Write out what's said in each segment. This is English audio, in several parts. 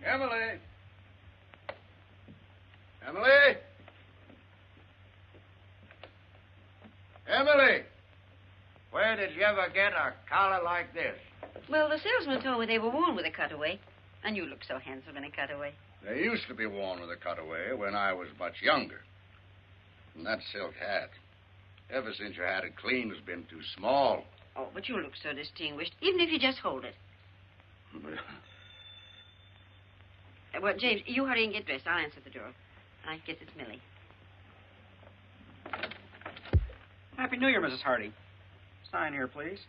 Emily! Emily! Emily! Where did you ever get a collar like this? Well, the salesman told me they were worn with a cutaway. And you look so handsome in a cutaway. They used to be worn with a cutaway when I was much younger. And that silk hat, ever since you had it cleaned, has been too small. Oh, but you look so distinguished, even if you just hold it. Well, James, you hurry and get dressed. I'll answer the door. I guess it's Millie. Happy New Year, Mrs. Hardy. Sign here, please.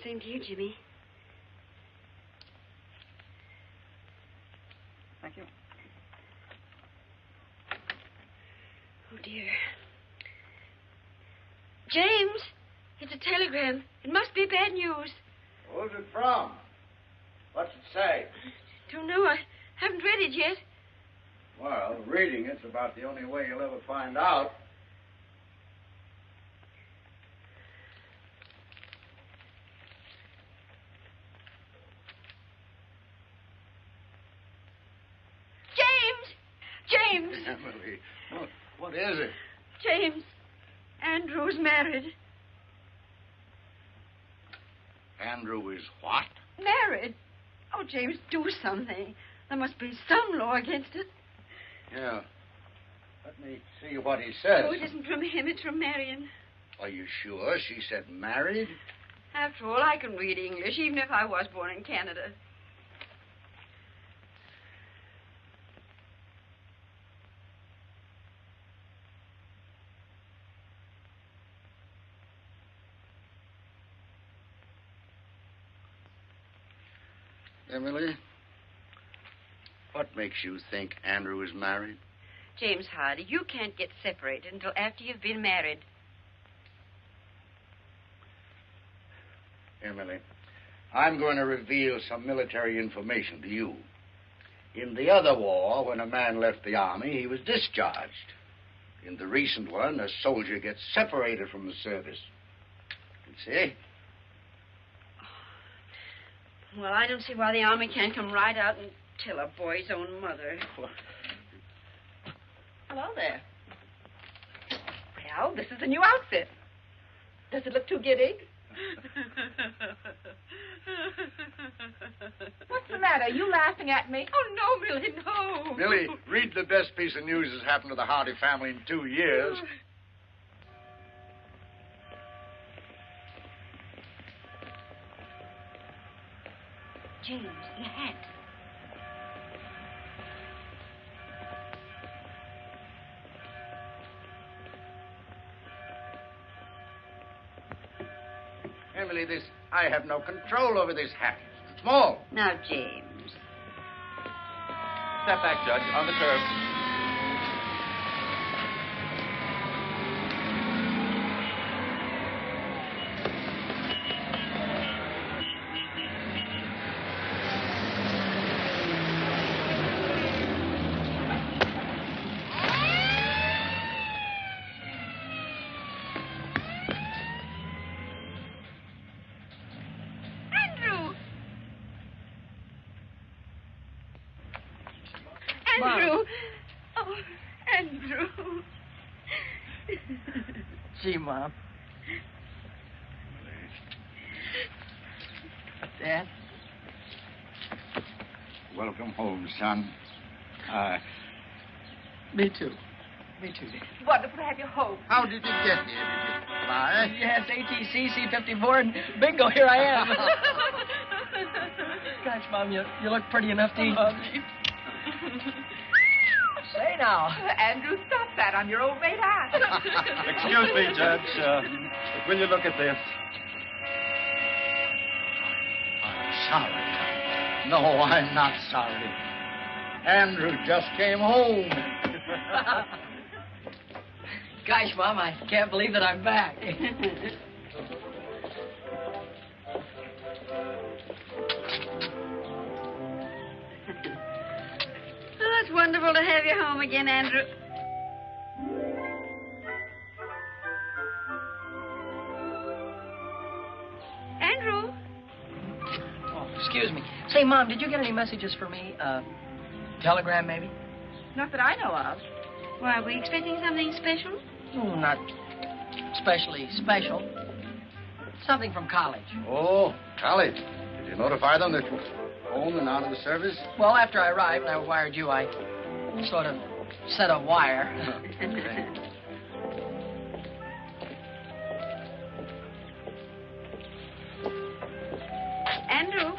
Same to you, Jimmy. Thank you. Oh, dear. James, it's a telegram. It must be bad news. Who's it from? What's it say? Don't know. I haven't read it yet. Well, reading it's about the only way you'll ever find out. James! Emily, what is it? James, Andrew's married. Andrew is what? Married? Oh, James, do something. There must be some law against it. Yeah. Let me see what he says. Oh, it isn't from him, it's from Marion. Are you sure she said married? After all, I can read English, even if I was born in Canada. Emily, what makes you think Andrew is married? James Hardy, you can't get separated until after you've been married. Emily, I'm going to reveal some military information to you. In the other war, when a man left the army, he was discharged. In the recent one, a soldier gets separated from the service. You see? Well, I don't see why the army can't come right out and tell a boy's own mother. Hello there. Well, this is the new outfit. Does it look too giddy? What's the matter? You laughing at me? Oh, no, Millie, no. Millie, read the best piece of news that's happened to the Hardy family in 2 years. James, the hat. Emily, I have no control over this hat. It's small. Now, James. Step back, Judge, on the curb. Andrew. Oh, Andrew. Gee, Mom. Dad? Welcome home, son. Me too. Me too, Dad. Wonderful to have you home. How did you get here? Did you fly? Yes, ATC, C-54, and bingo, here I am. Gosh, Mom, you look pretty enough to eat. Say now. Andrew, stop that on your old mate hat. Excuse me, Judge, but will you look at this? I'm sorry. No, I'm not sorry. Andrew just came home. Gosh, Mom, I can't believe that I'm back. Well, it's wonderful to have you home again, Andrew. Andrew? Oh, excuse me. Say, Mom, did you get any messages for me? Telegram, maybe? Not that I know of. Why, are we expecting something special? Oh, not especially special. Something from college. Oh, college. Did you notify them that you were home and out of the service? Well, after I arrived and I wired you, I sort of set a wire. Andrew?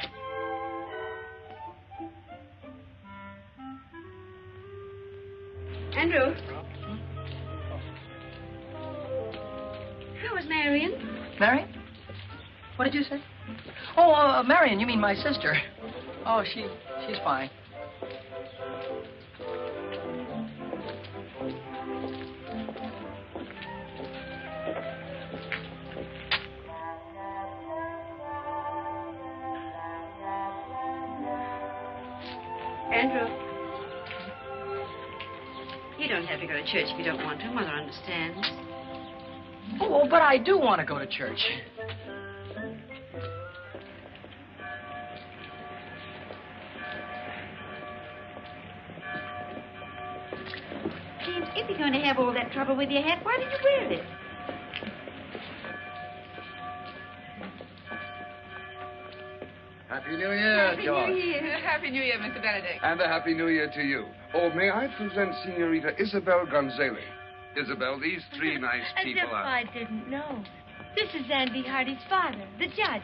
Andrew? How was Marion? Marion? What did you say? Oh, Marion, you mean my sister. Oh, she's fine. Andrew? You don't have to go to church if you don't want to. Mother understands. Oh, but I do want to go to church. James, if you're going to have all that trouble with your hat, why did you wear it? Happy New Year, George. Happy New Year, Mr. Benedict. And a Happy New Year to you. Oh, may I present Senorita Isabel Gonzalez? Isabel, these three nice people As if are... I didn't know. This is Andy Hardy's father, the judge.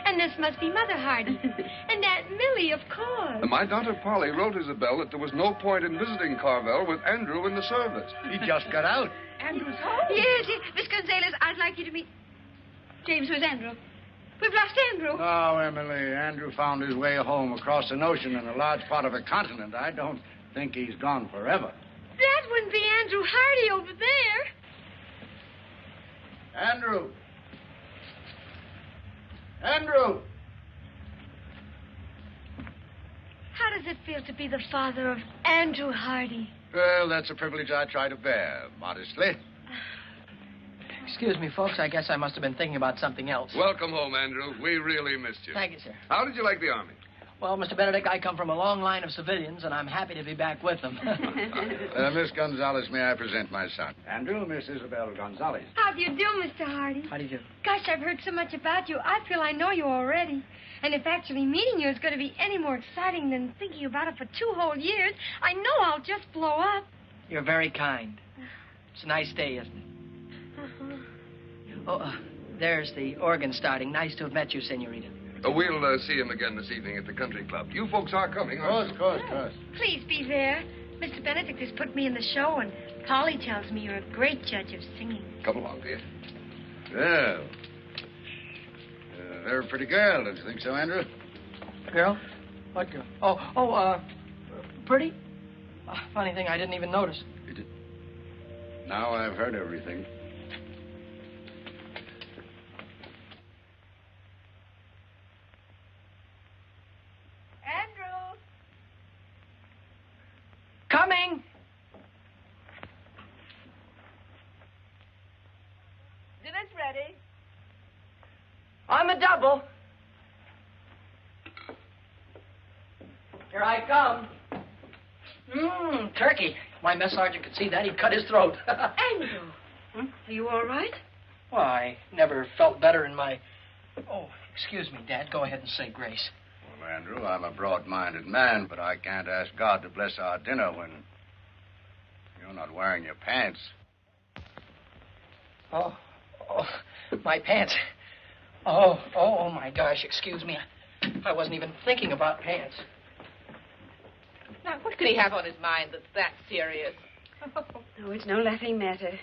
And this must be Mother Hardy. And Aunt Millie, of course. My daughter Polly wrote Isabel that there was no point in visiting Carvel with Andrew in the service. He just got out. Andrew's home. Yes, Miss Gonzalez, I'd like you to meet... James, where's Andrew? We've lost Andrew. No, Emily. Andrew found his way home across an ocean in a large part of a continent. I don't think he's gone forever. That wouldn't be Andrew Hardy over there. Andrew! Andrew! How does it feel to be the father of Andrew Hardy? Well, that's a privilege I try to bear, modestly. Excuse me, folks. I guess I must have been thinking about something else. Welcome home, Andrew. We really missed you. Thank you, sir. How did you like the Army? Well, Mr. Benedict, I come from a long line of civilians, and I'm happy to be back with them. Miss Gonzalez, may I present my son? Andrew, Miss Isabel Gonzalez. How do you do, Mr. Hardy? How do you do? Gosh, I've heard so much about you. I feel I know you already. And if actually meeting you is going to be any more exciting than thinking about it for 2 whole years, I know I'll just blow up. You're very kind. It's a nice day, isn't it? Uh-huh. Oh, there's the organ starting. Nice to have met you, Senorita. We'll see him again this evening at the country club. You folks are coming, aren't you? Of course. Please be there. Mr. Benedict has put me in the show, and Polly tells me you're a great judge of singing. Come along, dear. Well, they're a pretty girl, don't you think so, Andrew? Girl? What girl? Pretty? Funny thing, I didn't even notice. You did. Now I've heard everything. Andrew. Coming! Dinner's ready. On the double. Here I come. Turkey. My mess sergeant could see that. He'd cut his throat. Andrew! Are you all right? Well, I never felt better in my... Oh, excuse me, Dad. Go ahead and say grace. Well, Andrew, I'm a broad-minded man, but I can't ask God to bless our dinner when you're not wearing your pants. Oh, my pants. Oh, my gosh, excuse me. I wasn't even thinking about pants. Now, what could he have on his mind that's that serious? Oh, it's no laughing matter.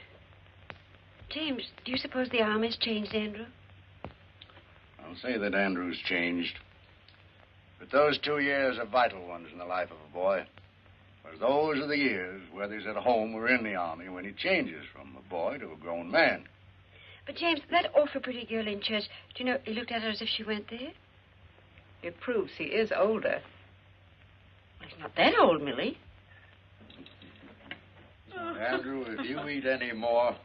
James, do you suppose the Army's changed Andrew? I'll say that Andrew's changed. But those 2 years are vital ones in the life of a boy. Because those are the years, whether he's at home or in the Army, when he changes from a boy to a grown man. But, James, that awful pretty girl in church, do you know, he looked at her as if she went there? It proves he is older. Well, he's not that old, Millie. Andrew, if you eat any more,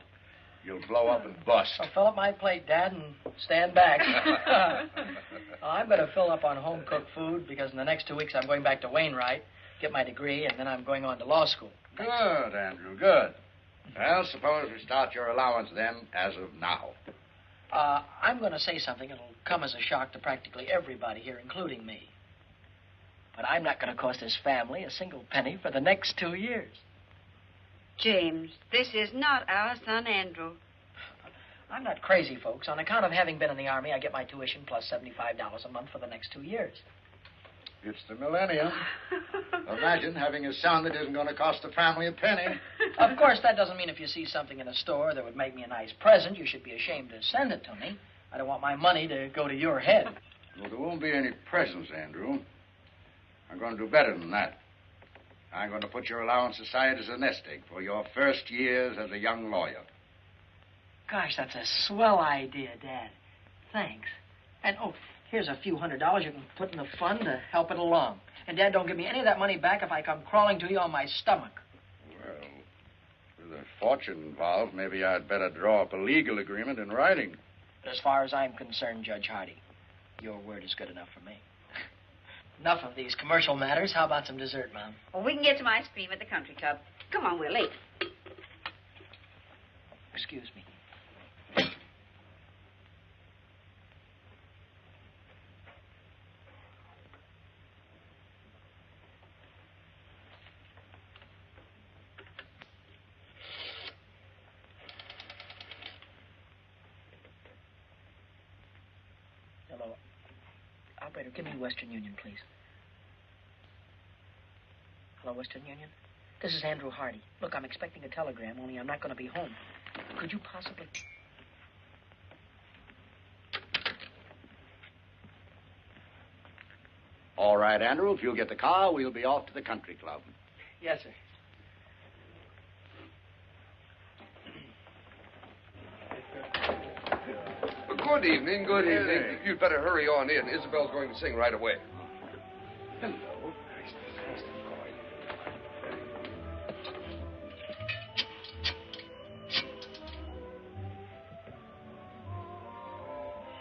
you'll blow up and bust. I'll fill up my plate, Dad, and stand back. I'm going to fill up on home-cooked food because in the next 2 weeks I'm going back to Wainwright. get my degree, and then I'm going on to law school. Good, Andrew, good. Well, suppose we start your allowance then, as of now. I'm going to say something that'll come as a shock to practically everybody here, including me. But I'm not going to cost this family a single penny for the next 2 years. James, this is not our son, Andrew. I'm not crazy, folks. On account of having been in the Army, I get my tuition plus $75 a month for the next 2 years. It's the millennium. Imagine having a son that isn't going to cost the family a penny. Of course, that doesn't mean if you see something in a store that would make me a nice present, you should be ashamed to send it to me. I don't want my money to go to your head. Well, there won't be any presents, Andrew. I'm going to do better than that. I'm going to put your allowance aside as a nest egg for your first years as a young lawyer. Gosh, that's a swell idea, Dad. Thanks. And, oh, here's a few $100s you can put in the fund to help it along. And, Dad, don't give me any of that money back if I come crawling to you on my stomach. Well, with a fortune involved, maybe I'd better draw up a legal agreement in writing. But as far as I'm concerned, Judge Hardy, your word is good enough for me. Enough of these commercial matters. How about some dessert, Mom? Well, we can get some ice cream at the country club. Come on, we're late. Excuse me. Hello. Operator, give me Western Union, please. Hello, Western Union? This is Andrew Hardy. Look, I'm expecting a telegram, only I'm not going to be home. Could you possibly... All right, Andrew, if you'll get the car, we'll be off to the country club. Yes, sir. Good evening, good evening. You'd better hurry on in. Isabel's going to sing right away. Hello.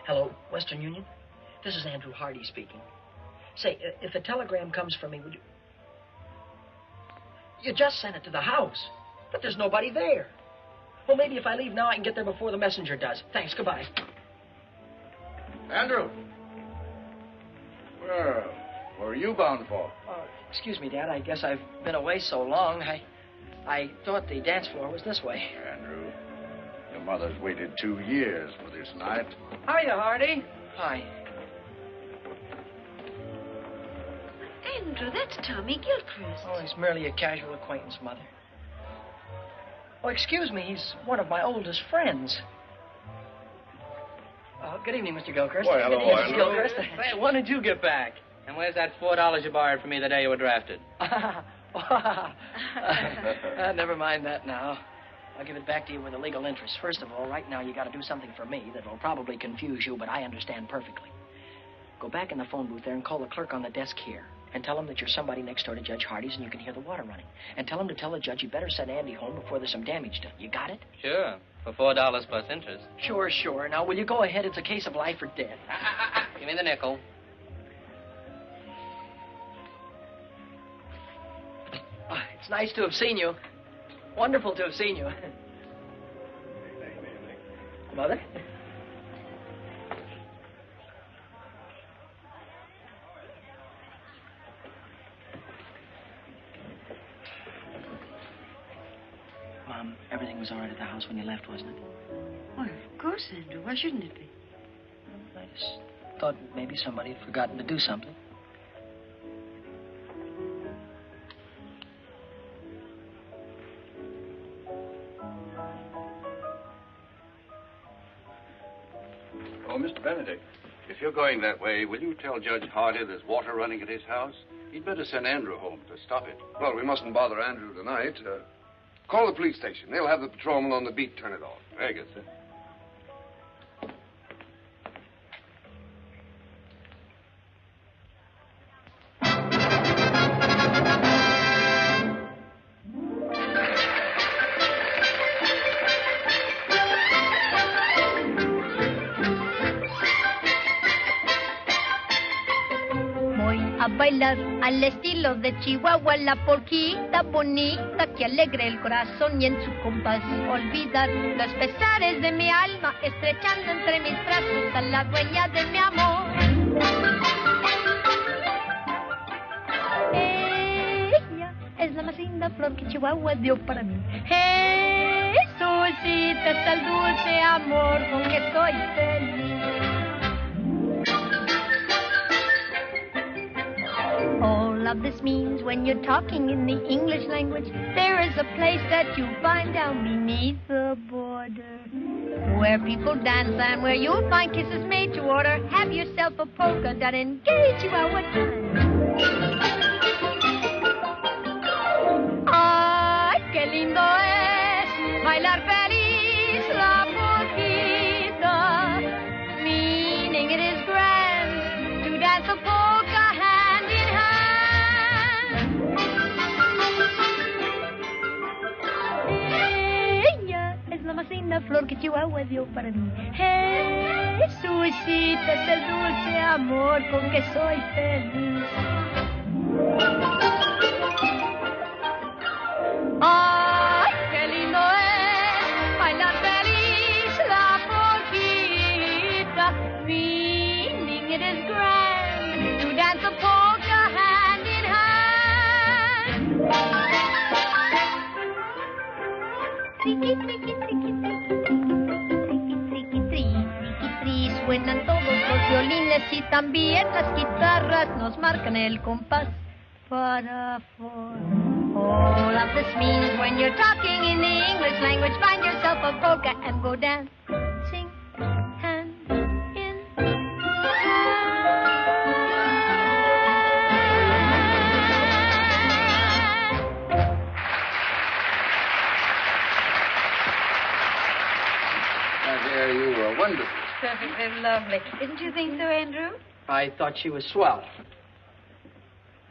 Hello, Western Union? This is Andrew Hardy speaking. Say, if a telegram comes from me, would you... You just sent it to the house, but there's nobody there. Well, maybe if I leave now, I can get there before the messenger does. Thanks, goodbye. Andrew. Well, where are you bound for? Excuse me, Dad. I guess I've been away so long. I thought the dance floor was this way. Andrew, your mother's waited 2 years for this night. Hiya, Hardy. Hi. Andrew, that's Tommy Gilchrist. Oh, he's merely a casual acquaintance, Mother. Oh, excuse me. He's one of my oldest friends. Good evening, Mr. Gilchrist. Why, hello, Good evening, Mr. Andrew. Gilchrist. Say, when did you get back? And where's that $4 you borrowed from me the day you were drafted? Never mind that now. I'll give it back to you with a legal interest. First of all, right now you got to do something for me that will probably confuse you, but I understand perfectly. Go back in the phone booth there and call the clerk on the desk here. And tell him that you're somebody next door to Judge Hardy's and you can hear the water running. And tell him to tell the judge you better send Andy home before there's some damage done. You got it? Sure, for $4 plus interest. Sure. Now, will you go ahead? It's a case of life or death. Give me the nickel. It's nice to have seen you. Wonderful to have seen you. Mother? Mom, everything was all right at the house when you left, wasn't it? Well, of course, Andrew. Why shouldn't it be? I just thought maybe somebody had forgotten to do something. Oh, Mr. Benedict, if you're going that way, will you tell Judge Hardy there's water running at his house? He'd better send Andrew home to stop it. Well, we mustn't bother Andrew tonight. Call the police station. They'll have the patrolman on the beat turn it off. Very good, sir. Abay bailar al estilo de Chihuahua, la polquita bonita que alegre el corazón y en su compás olvidar los pesares de mi alma, estrechando entre mis brazos a la dueña de mi amor. Ella es la más linda flor que Chihuahua dio para mí. Jesucita es el dulce amor con que soy feliz. All of this means when you're talking in the English language, there is a place that you find down beneath the border, where people dance and where you'll find kisses made to order. Have yourself a polka dot and gauge you out what time. Ay, qué lindo es bailar feliz la polquita, meaning it is grand to dance a polka hand in hand. Ella es la más linda flor que Chihuahua dio para mí. Jesucita es el dulce amor con que soy feliz. Ay, qué lindo es bailar feliz la polquita, meaning it is grand to dance a polka hand in hand. Triqui, triqui, triqui, triqui, triqui, triqui, suenan todos los violines y también las guitarras nos marcan el compás para for. All of this means when you're talking in the English language, find yourself a polka and go dancing hand in Dear, you were wonderful. Perfectly lovely. Didn't you think so, Andrew? I thought she was swell.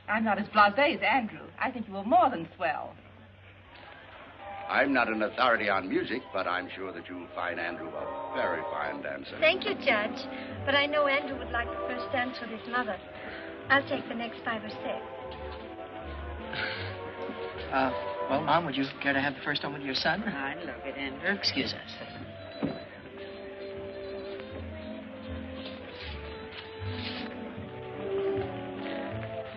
I'm not as blasé as Andrew. I think you were more than swell. I'm not an authority on music, but I'm sure that you'll find Andrew a very fine dancer. Thank you, Judge. But I know Andrew would like the first dance with his mother. I'll take the next 5 or 6. Well, Mom, would you care to have the first one with your son? I love it, Andrew. Excuse us.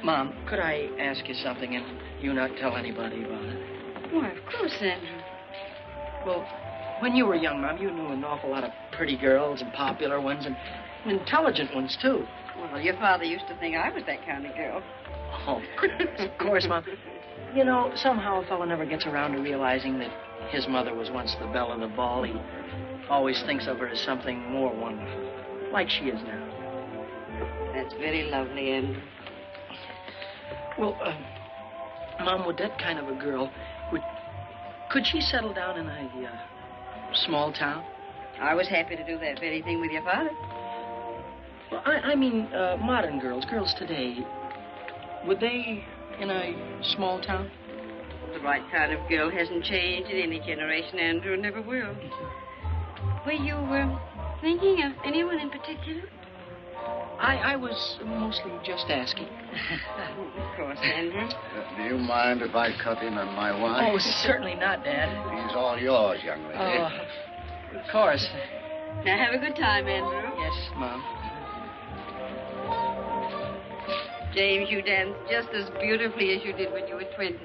Mom, could I ask you something and you not tell anybody about it? Why, of course, Andrew. Well, when you were young, Mom, you knew an awful lot of pretty girls and popular ones and intelligent ones, too. Well, your father used to think I was that kind of girl. Oh, of course, Mom. You know, somehow a fellow never gets around to realizing that his mother was once the belle of the ball. He always thinks of her as something more wonderful, like she is now. That's very lovely, Andrew. Well, Mom, would that kind of a girl, could she settle down in a small town? I was happy to do that very thing with your father. Well, I mean, modern girls today, would they in a small town? The right kind of girl hasn't changed in any generation, Andrew, and never will. Were you thinking of anyone in particular? I was mostly just asking. Of course, Andrew. Do you mind if I cut in on my wine? Oh, certainly not, Dad. He's all yours, young lady. Oh, of course. Now, have a good time, Andrew. Yes, Mom. James, you danced just as beautifully as you did when you were 20.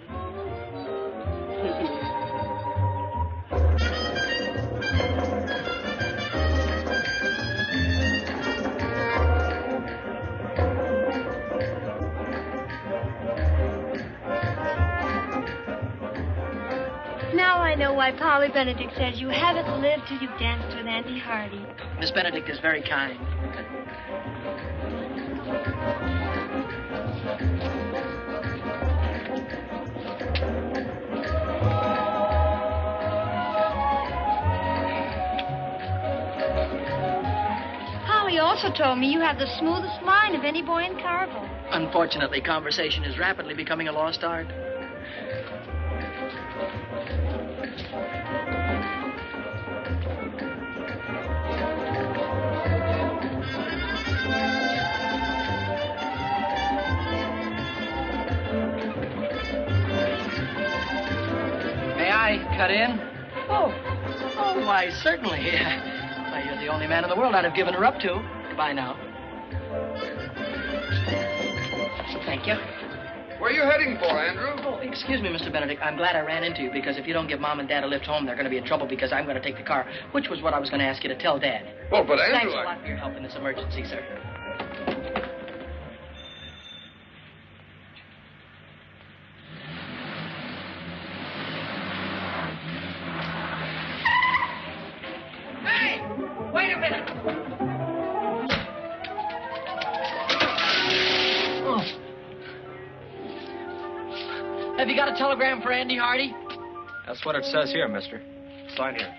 Now I know why Polly Benedict says you haven't lived till you've danced with Auntie Hardy. Miss Benedict is very kind. Polly also told me you have the smoothest mind of any boy in Carville. Unfortunately, conversation is rapidly becoming a lost art. I cut in? Oh, why, certainly. Why, you're the only man in the world I'd have given her up to. Goodbye now. Thank you. Where are you heading for, Andrew? Oh, excuse me, Mr. Benedict. I'm glad I ran into you, because if you don't give Mom and Dad a lift home, they're going to be in trouble because I'm going to take the car, which was what I was going to ask you to tell Dad. Well, but Andrew... Thanks a lot for your help in this emergency, sir. Hey! Wait a minute! Have you got a telegram for Andy Hardy? That's what it says here, mister. Sign here.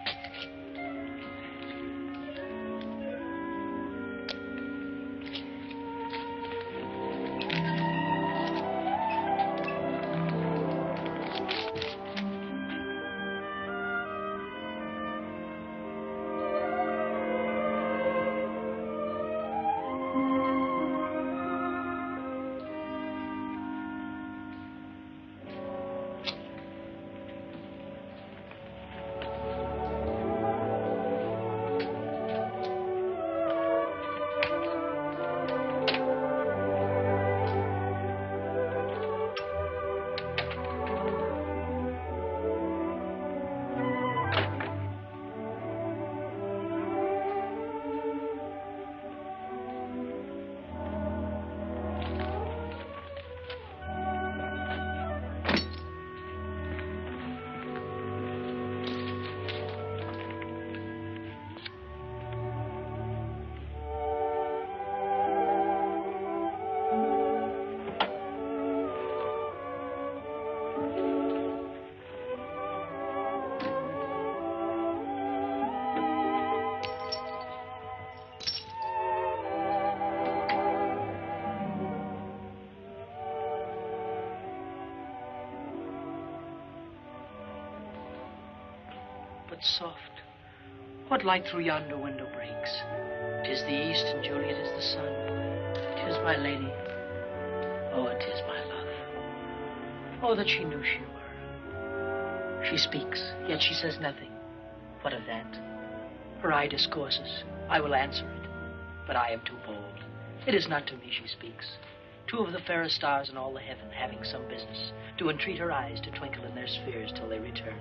Soft. What light through yonder window breaks? 'Tis the east, and Juliet is the sun. 'Tis my lady. Oh, 'tis my love. Oh, that she knew she were. She speaks, yet she says nothing. What of that? Her eye discourses. I will answer it, but I am too bold. It is not to me she speaks. Two of the fairest stars in all the heaven, having some business, do entreat her eyes to twinkle in their spheres till they return.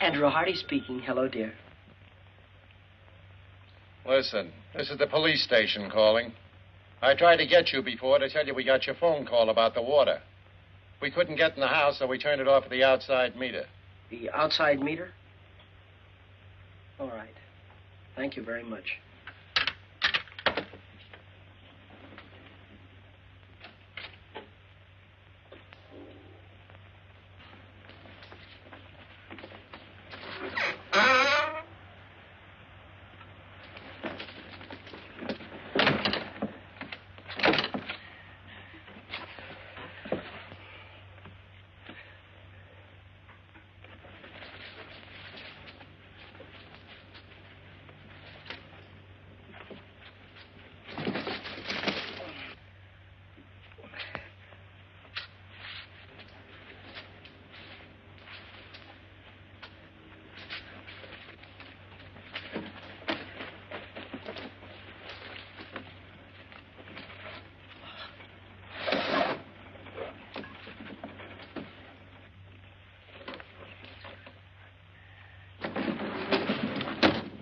Andrew Hardy speaking. Hello, dear. Listen, this is the police station calling. I tried to get you before to tell you we got your phone call about the water. We couldn't get in the house, so we turned it off at the outside meter. The outside meter? All right. Thank you very much.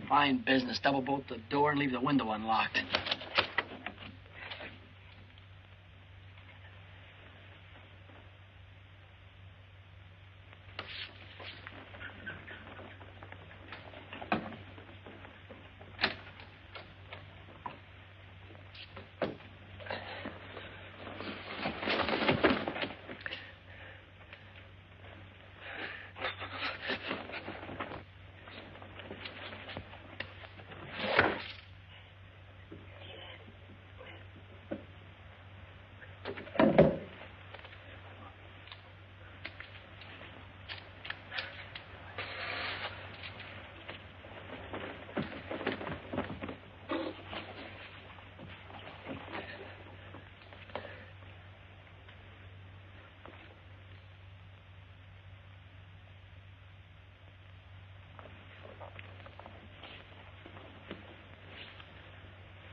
Fine business. Double bolt the door and leave the window unlocked.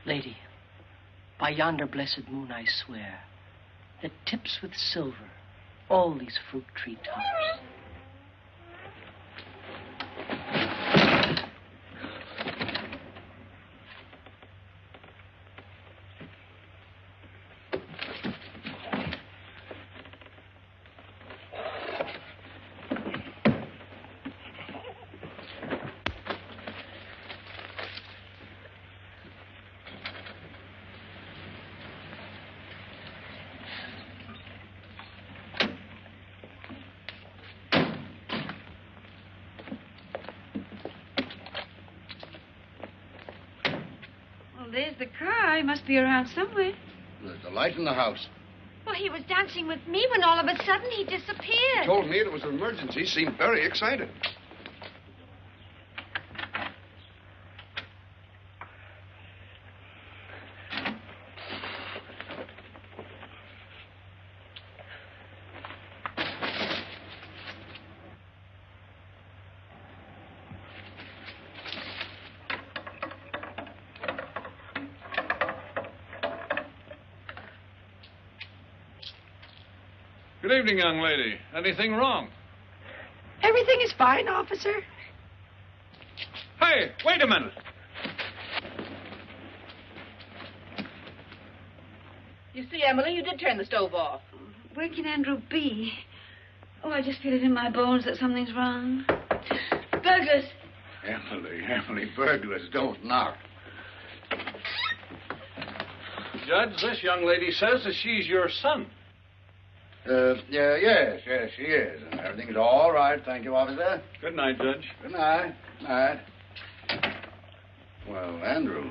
Lady, by yonder blessed moon I swear, that tips with silver all these fruit tree tops. There's the car. He must be around somewhere. There's a light in the house. Well, he was dancing with me when all of a sudden he disappeared. He told me it was an emergency. He seemed very excited. Good evening, young lady. Anything wrong? Everything is fine, officer. Hey, wait a minute. You see, Emily, you did turn the stove off. Where can Andrew be? Oh, I just feel it in my bones that something's wrong. Burglars! Emily, burglars don't knock. Judge, this young lady says that she's your son. Yes, she is. And everything's all right, thank you, officer. Good night, Judge. Good night. Night. Well, Andrew.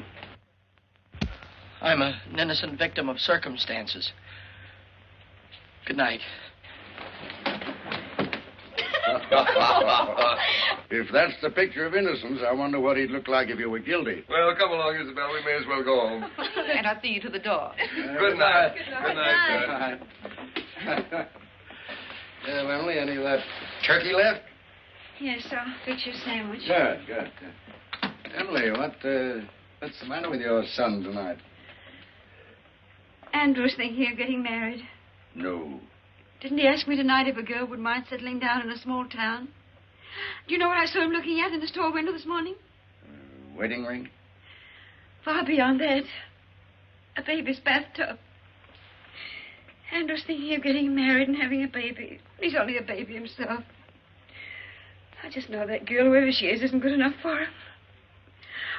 I'm an innocent victim of circumstances. Good night. If that's the picture of innocence, I wonder what he'd look like if you were guilty. Well, come along, Isabel. We may as well go home. And I'll see you to the door. Good night. Good night. Well, Emily, any of that turkey left? Yes, I'll fix your sandwich. Good. Emily, what's the matter with your son tonight? Andrew's thinking of getting married. No. Didn't he ask me tonight if a girl would mind settling down in a small town? Do you know what I saw him looking at in the store window this morning? Wedding ring? Far beyond that. A baby's bathtub. Andrew's thinking of getting married and having a baby. He's only a baby himself. I just know that girl, whoever she is, isn't good enough for him.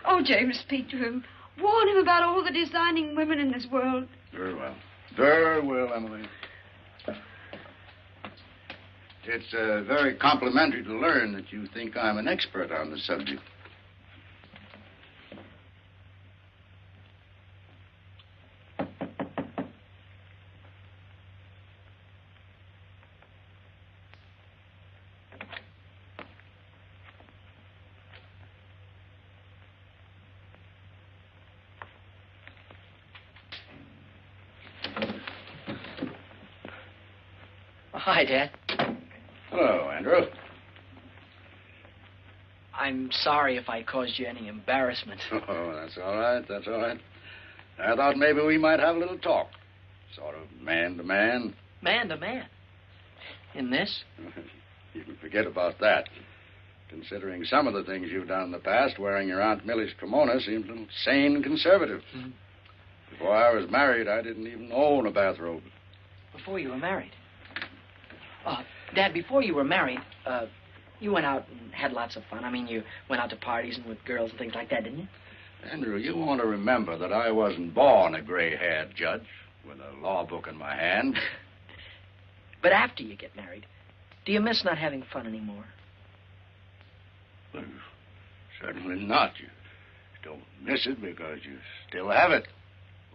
Oh, James, speak to him. Warn him about all the designing women in this world. Very well. Very well, Emily. It's very complimentary to learn that you think I'm an expert on the subject. Hi, Dad. Hello, Andrew. I'm sorry if I caused you any embarrassment. Oh, that's all right. I thought maybe we might have a little talk. Sort of man to man. Man to man? In this? You can forget about that. Considering some of the things you've done in the past, wearing your Aunt Millie's kimono seems a little sane and conservative. Mm-hmm. Before I was married, I didn't even own a bathrobe. Before you were married? Dad, before you were married, you went out and had lots of fun. I mean, you went out to parties and with girls and things like that, didn't you? Andrew, you want to remember that I wasn't born a gray-haired judge with a law book in my hand. But after you get married, do you miss not having fun anymore? Well, certainly not. You don't miss it because you still have it.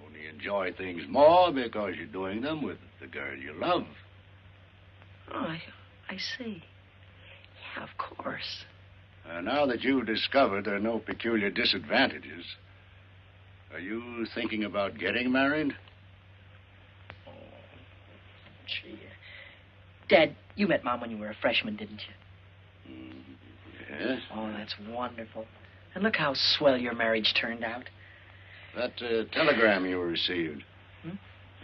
Only enjoy things more because you're doing them with the girl you love. Oh, I see. Yeah, of course. Now that you've discovered there are no peculiar disadvantages, are you thinking about getting married? Oh, gee. Dad, you met Mom when you were a freshman, didn't you? Yes. Oh, that's wonderful. And look how swell your marriage turned out. That telegram you received. Hmm?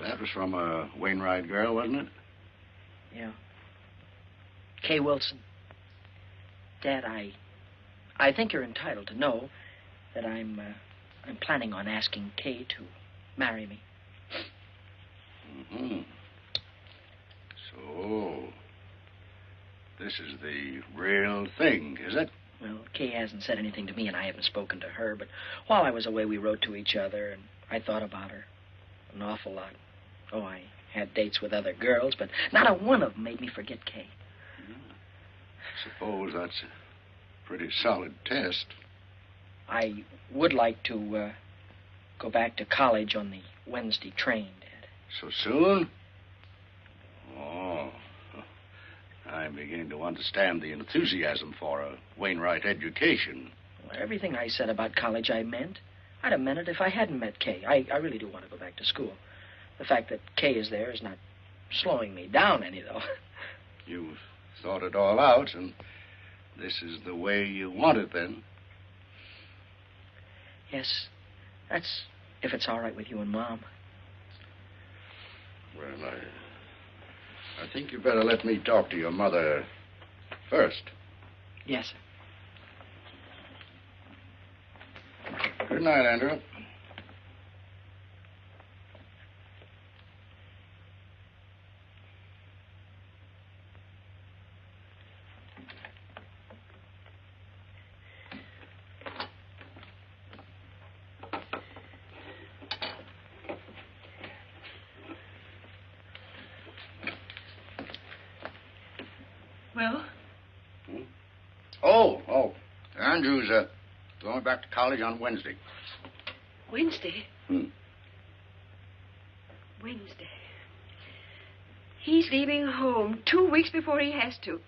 That was from a Wainwright girl, wasn't it? Yeah. Kay Wilson. Dad, I think you're entitled to know that I'm planning on asking Kay to marry me. Mm-hmm. So, this is the real thing, is it? Well, Kay hasn't said anything to me, and I haven't spoken to her, but while I was away, we wrote to each other, and I thought about her an awful lot. Oh, I had dates with other girls, but not a one of them made me forget Kay. Suppose that's a pretty solid test. I would like to go back to college on the Wednesday train, Dad. So soon? Oh, I'm beginning to understand the enthusiasm for a Wainwright education. Well, everything I said about college I meant. I'd have meant it if I hadn't met Kay. I really do want to go back to school. The fact that Kay is there is not slowing me down any, though. You've thought it all out, and this is the way you want it, then? Yes, that's if it's all right with you and Mom. Well, I think you better let me talk to your mother first. Yes, sir. Good night, Andrew. Well? Oh. Andrew's going back to college on Wednesday. Wednesday? Hmm. Wednesday. He's leaving home 2 weeks before he has to.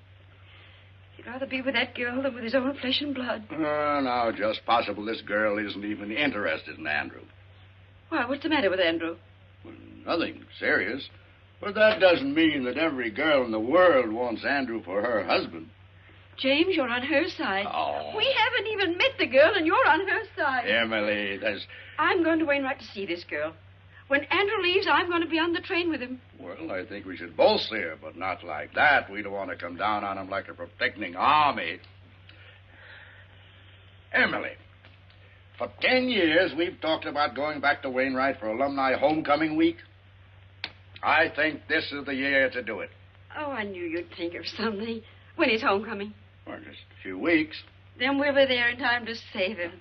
He'd rather be with that girl than with his own flesh and blood. Now, just possible this girl isn't even interested in Andrew. Why, what's the matter with Andrew? Well, nothing serious. But that doesn't mean that every girl in the world wants Andrew for her husband. James, you're on her side. Oh. We haven't even met the girl, and you're on her side. Emily, there's... I'm going to Wainwright to see this girl. When Andrew leaves, I'm going to be on the train with him. Well, I think we should both see her, but not like that. We don't want to come down on him like a protecting army. Emily, for 10 years, we've talked about going back to Wainwright for alumni homecoming week. I think this is the year to do it. Oh, I knew you'd think of something. When is homecoming? Well, just a few weeks. Then we'll be there in time to save him.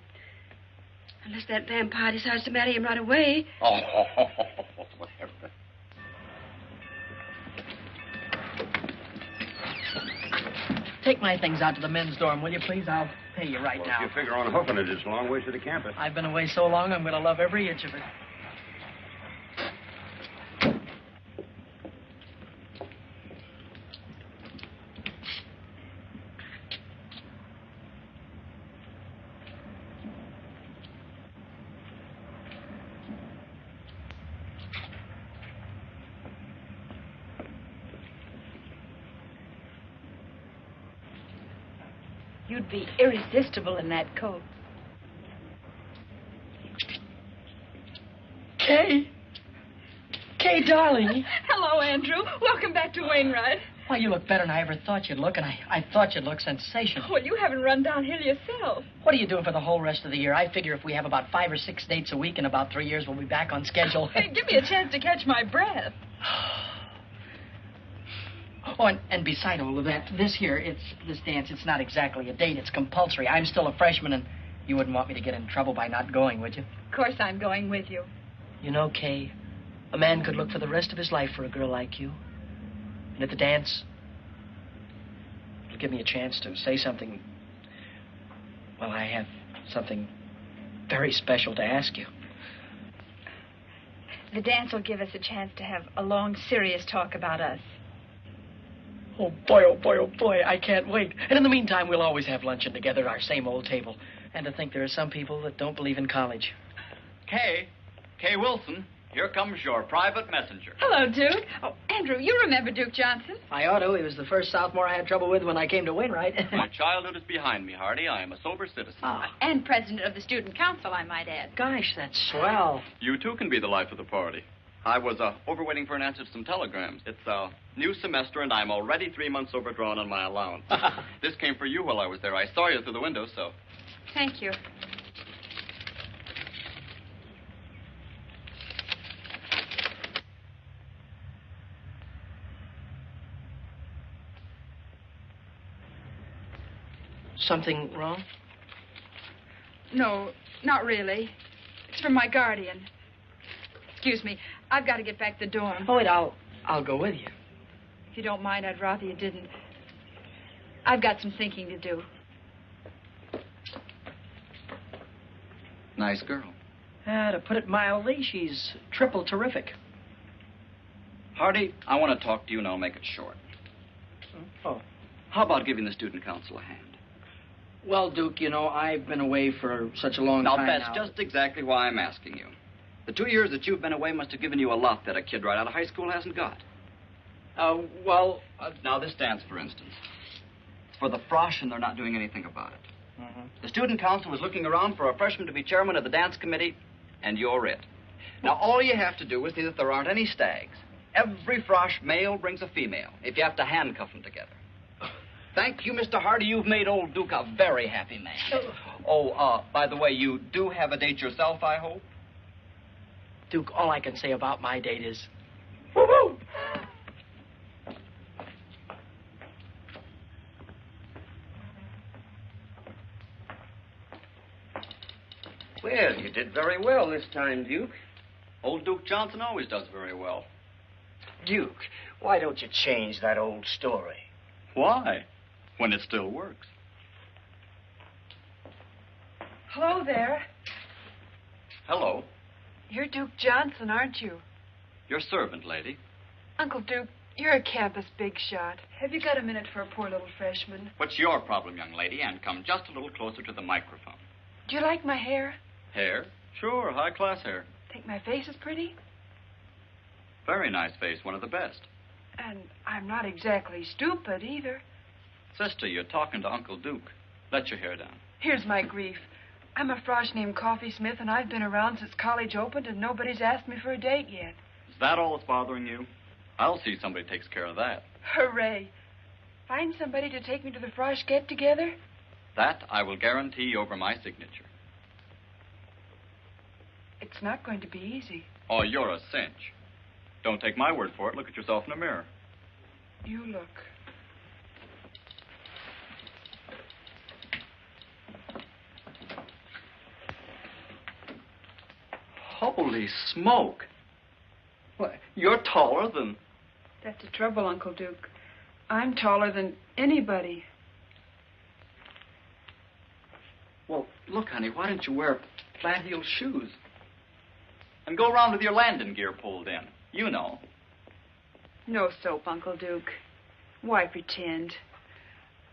Unless that vampire decides to marry him right away. Oh, whatever. Take my things out to the men's dorm, will you, please? I'll pay you right now. If you figure on hoofing it, it's a long way to the campus. I've been away so long, I'm going to love every inch of it. You'd be irresistible in that coat. Kay, darling. Hello, Andrew. Welcome back to Wainwright. Why, you look better than I ever thought you'd look, and I thought you'd look sensational. Well, you haven't run downhill yourself. What are you doing for the whole rest of the year? I figure if we have about 5 or 6 dates a week in about 3 years, we'll be back on schedule. Hey, give me a chance to catch my breath. Oh, and beside all of that, this dance, it's not exactly a date. It's compulsory. I'm still a freshman, and you wouldn't want me to get in trouble by not going, would you? Of course I'm going with you. You know, Kay, a man could look for the rest of his life for a girl like you. And at the dance, it'll give me a chance to say something. Well, I have something very special to ask you. The dance will give us a chance to have a long, serious talk about us. Oh, boy, I can't wait. And in the meantime, we'll always have luncheon together at our same old table. And to think there are some people that don't believe in college. Kay Wilson, Here comes your private messenger. Hello, Duke. Oh, Andrew, you remember Duke Johnson? I ought to. He was the first sophomore I had trouble with when I came to Wainwright. My childhood is behind me, Hardy. I am a sober citizen. Oh. And president of the student council, I might add. Gosh, that's swell. You, too, can be the life of the party. I was over waiting for an answer to some telegrams. It's a new semester, and I'm already 3 months overdrawn on my allowance. This came for you while I was there. I saw you through the window, so... Thank you. Something wrong? No, not really. It's from my guardian. Excuse me. I've got to get back to the dorm. Oh, wait, I'll go with you. If you don't mind, I'd rather you didn't. I've got some thinking to do. Nice girl. To put it mildly, she's triple terrific. Hardy, I want to talk to you, and I'll make it short. Oh. How about giving the student council a hand? Well, Duke, you know, I've been away for such a long time That's just exactly why I'm asking you. The 2 years that you've been away must have given you a lot that a kid right out of high school hasn't got. Now, this dance, for instance. It's for the frosh, and they're not doing anything about it. Mm-hmm. The student council is looking around for a freshman to be chairman of the dance committee, and you're it. Now, all you have to do is see that there aren't any stags. Every frosh male brings a female, if you have to handcuff them together. Thank you, Mr. Hardy. You've made old Duke a very happy man. By the way, you do have a date yourself, I hope? Duke, all I can say about my date is... Woo-hoo! Well, you did very well this time, Duke. Old Duke Johnson always does very well. Duke, why don't you change that old story? Why? When it still works. Hello there. Hello. You're Duke Johnson, aren't you? Your servant, lady. Uncle Duke, you're a campus big shot. Have you got a minute for a poor little freshman? What's your problem, young lady? And come just a little closer to the microphone. Do you like my hair? Hair? Sure, high-class hair. Think my face is pretty? Very nice face, one of the best. And I'm not exactly stupid, either. Sister, you're talking to Uncle Duke. Let your hair down. Here's my grief. I'm a frosh named Coffee Smith, and I've been around since college opened, and nobody's asked me for a date yet. Is that all that's bothering you? I'll see somebody takes care of that. Hooray. Find somebody to take me to the frosh get-together? That I will guarantee over my signature. It's not going to be easy. Oh, you're a cinch. Don't take my word for it. Look at yourself in the mirror. You look. Holy smoke. What, you're taller than... That's the trouble, Uncle Duke. I'm taller than anybody. Well, look, honey, why don't you wear flat-heeled shoes? And go around with your landing gear pulled in. You know. No soap, Uncle Duke. Why pretend?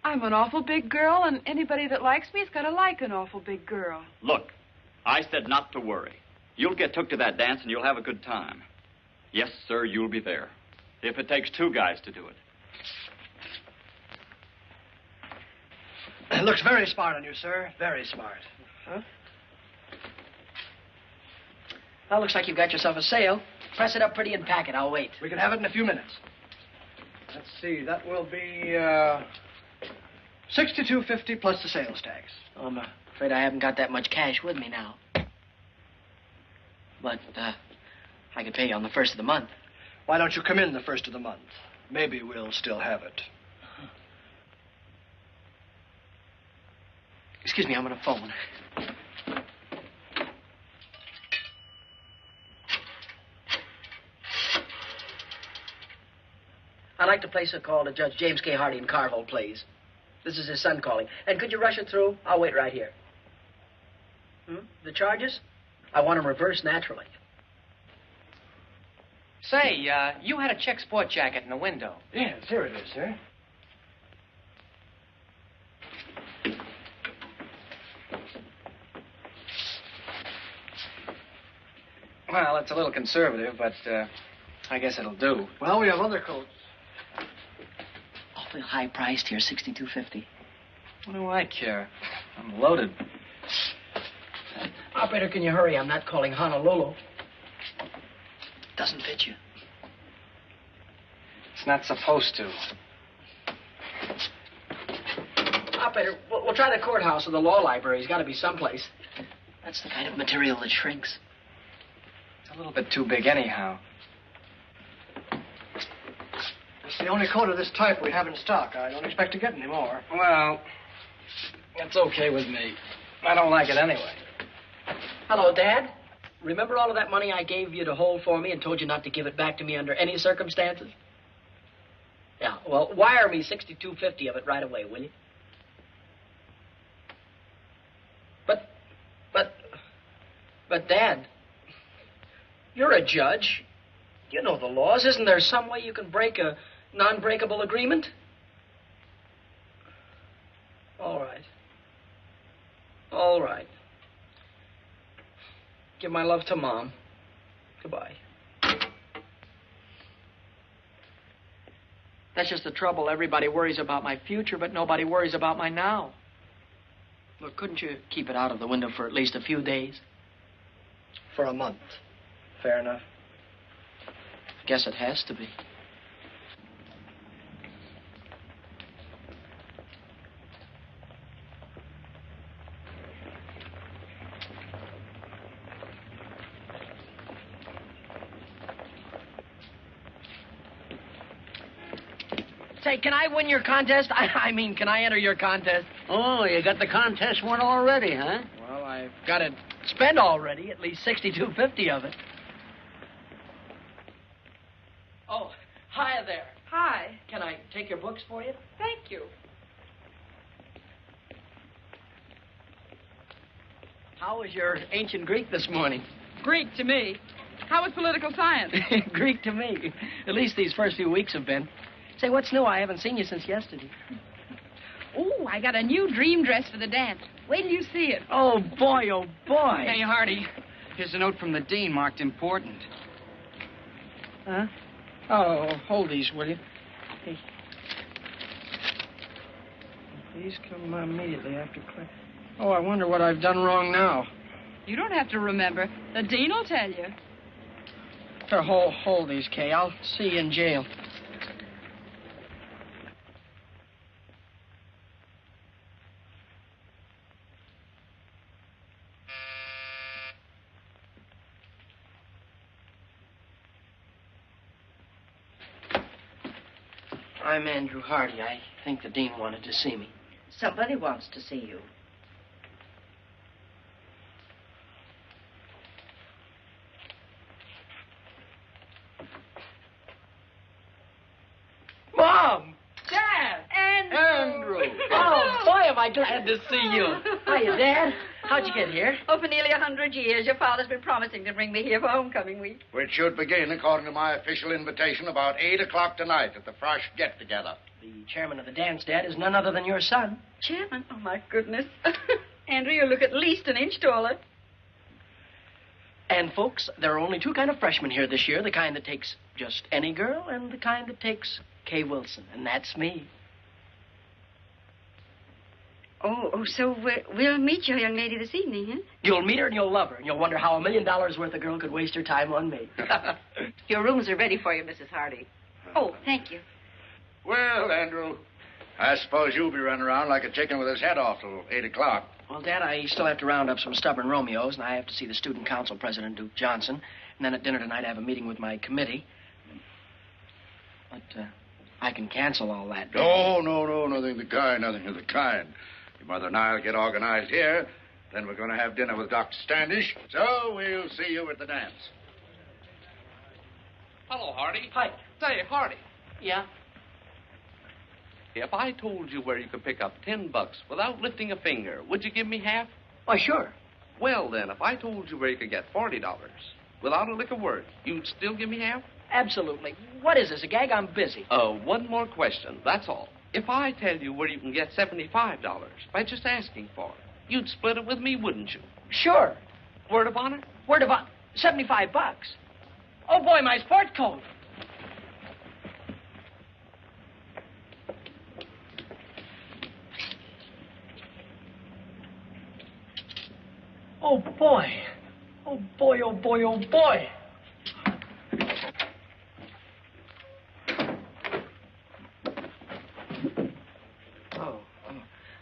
I'm an awful big girl, and anybody that likes me is going to like an awful big girl. Look, I said not to worry. You'll get took to that dance, and you'll have a good time. Yes, sir, you'll be there. If it takes 2 guys to do it. It looks very smart on you, sir. Very smart. Huh? Well, looks like you've got yourself a sale. Press it up pretty and pack it. I'll wait. We can have it in a few minutes. Let's see. That will be $62.50 plus the sales tax. Oh, I'm afraid I haven't got that much cash with me now. But I could pay you on the 1st of the month. Why don't you come in the 1st of the month? Maybe we'll still have it. Excuse me, I'm on a phone. I'd like to place a call to Judge James K. Hardy in Carville, please. This is his son calling. And could you rush it through? I'll wait right here. The charges? I want them reversed naturally. Say, you had a check sport jacket in the window. Yes, here it is, sir. Well, it's a little conservative, but I guess it'll do. Well, we have other coats. Awfully high priced here, $62.50. What do I care? I'm loaded. Operator, can you hurry? I'm not calling Honolulu. Doesn't fit you. It's not supposed to. Operator, we'll try the courthouse or the law library. He's got to be someplace. That's the kind of material that shrinks. It's a little bit too big anyhow. It's the only coat of this type we have in stock. I don't expect to get any more. Well, that's okay with me. I don't like it anyway. Hello, Dad. Remember all of that money I gave you to hold for me and told you not to give it back to me under any circumstances? Yeah, well, wire me $62.50 of it right away, will you? But, Dad, you're a judge. You know the laws. Isn't there some way you can break a non-breakable agreement? All right. All right. Give my love to Mom. Goodbye. That's just the trouble. Everybody worries about my future, but nobody worries about my now. Look, couldn't you keep it out of the window for at least a few days? For a month. Fair enough. Guess it has to be. Say, can I win your contest? I mean, can I enter your contest? Oh, you got the contest won already, huh? Well, I've got it spent already, at least $62.50 of it. Oh, hi there. Hi. Can I take your books for you? Thank you. How was your ancient Greek this morning? Greek to me. How was political science? Greek to me. At least these first few weeks have been. Say, what's new? I haven't seen you since yesterday. Ooh, I got a new dream dress for the dance. Wait till you see it. Oh, boy, oh, boy. Hey, Hardy, here's a note from the dean marked important. Huh? Oh, hold these, will you? Hey. Please come immediately after class. Oh, I wonder what I've done wrong now. You don't have to remember. The dean will tell you. Here, hold these, Kay. I'll see you in jail. I'm Andrew Hardy. I think the dean wanted to see me. Somebody wants to see you. Mom! Dad! Andrew! Oh, boy, am I glad to see you. Hiya, Dad. How'd you get here? Oh, for nearly 100 years. Your father's been promising to bring me here for homecoming week. Which should begin, according to my official invitation, about 8 o'clock tonight at the Frosh get-together. The chairman of the dance, Dad, is none other than your son. Chairman? Oh, my goodness. Andrew, you look at least an inch taller. And, folks, there are only two kind of freshmen here this year. The kind that takes just any girl and the kind that takes Kay Wilson. And that's me. Oh, so we'll meet your young lady this evening, huh? You'll meet her and you'll love her. And you'll wonder how $1 million worth of girl could waste her time on me. Your rooms are ready for you, Mrs. Hardy. Oh, thank you. Well, Andrew, I suppose you'll be running around like a chicken with his head off till 8 o'clock. Well, Dad, I still have to round up some stubborn Romeos, and I have to see the student council president, Duke Johnson. And then at dinner tonight, I have a meeting with my committee. But I can cancel all that. No, nothing of the kind, nothing of the kind. Your mother and I will get organized here. Then we're going to have dinner with Dr. Standish. So we'll see you at the dance. Hello, Hardy. Hi. Say, Hardy, Yeah? if I told you where you could pick up $10 without lifting a finger, would you give me half? Why, sure. Well, then, if I told you where you could get $40 without a lick of word, you'd still give me half? Absolutely. What is this, a gag? I'm busy. One more question, that's all. If I tell you where you can get $75 by just asking for it, you'd split it with me, wouldn't you? Sure. Word of honor? Word of honor. $75. Oh, boy, my sport coat. Oh, boy. Oh, boy, oh, boy, oh, boy.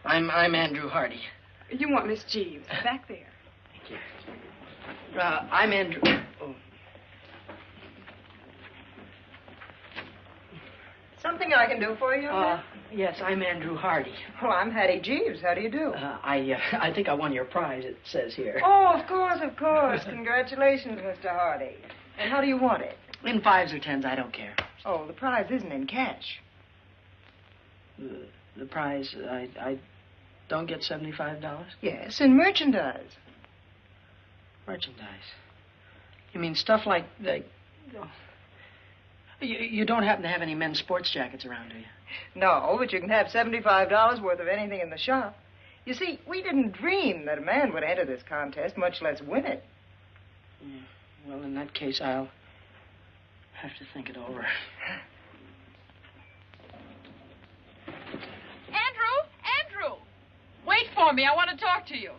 I'm Andrew Hardy. You want Miss Jeeves, back there. Thank you. I'm Andrew. Oh. Something I can do for you? Yes, I'm Andrew Hardy. Oh, I'm Hattie Jeeves. How do you do? I think I won your prize, it says here. Oh, of course, of course. Congratulations, Mr. Hardy. And how do you want it? In 5s or 10s, I don't care. Oh, the prize isn't in cash. The prize, I don't get $75? Yes, in merchandise. Merchandise? You mean stuff like the... Oh. You don't happen to have any men's sports jackets around, do you? No, but you can have $75 worth of anything in the shop. You see, we didn't dream that a man would enter this contest, much less win it. Yeah. Well, in that case, I'll have to think it over. Andrew! Wait for me. I want to talk to you.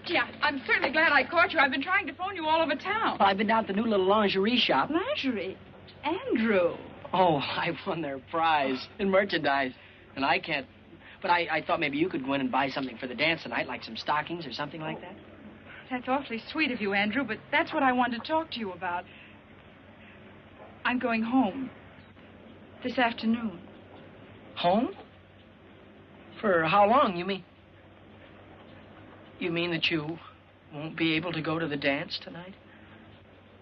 Yeah, I'm certainly glad I caught you. I've been trying to phone you all over town. Well, I've been down at the new little lingerie shop. Lingerie? Andrew. Oh, I won their prize in merchandise. And I can't... But I thought maybe you could go in and buy something for the dance tonight, like some stockings or something like that. That's awfully sweet of you, Andrew, but that's what I wanted to talk to you about. I'm going home this afternoon. Home? For how long, you mean? You mean that you won't be able to go to the dance tonight?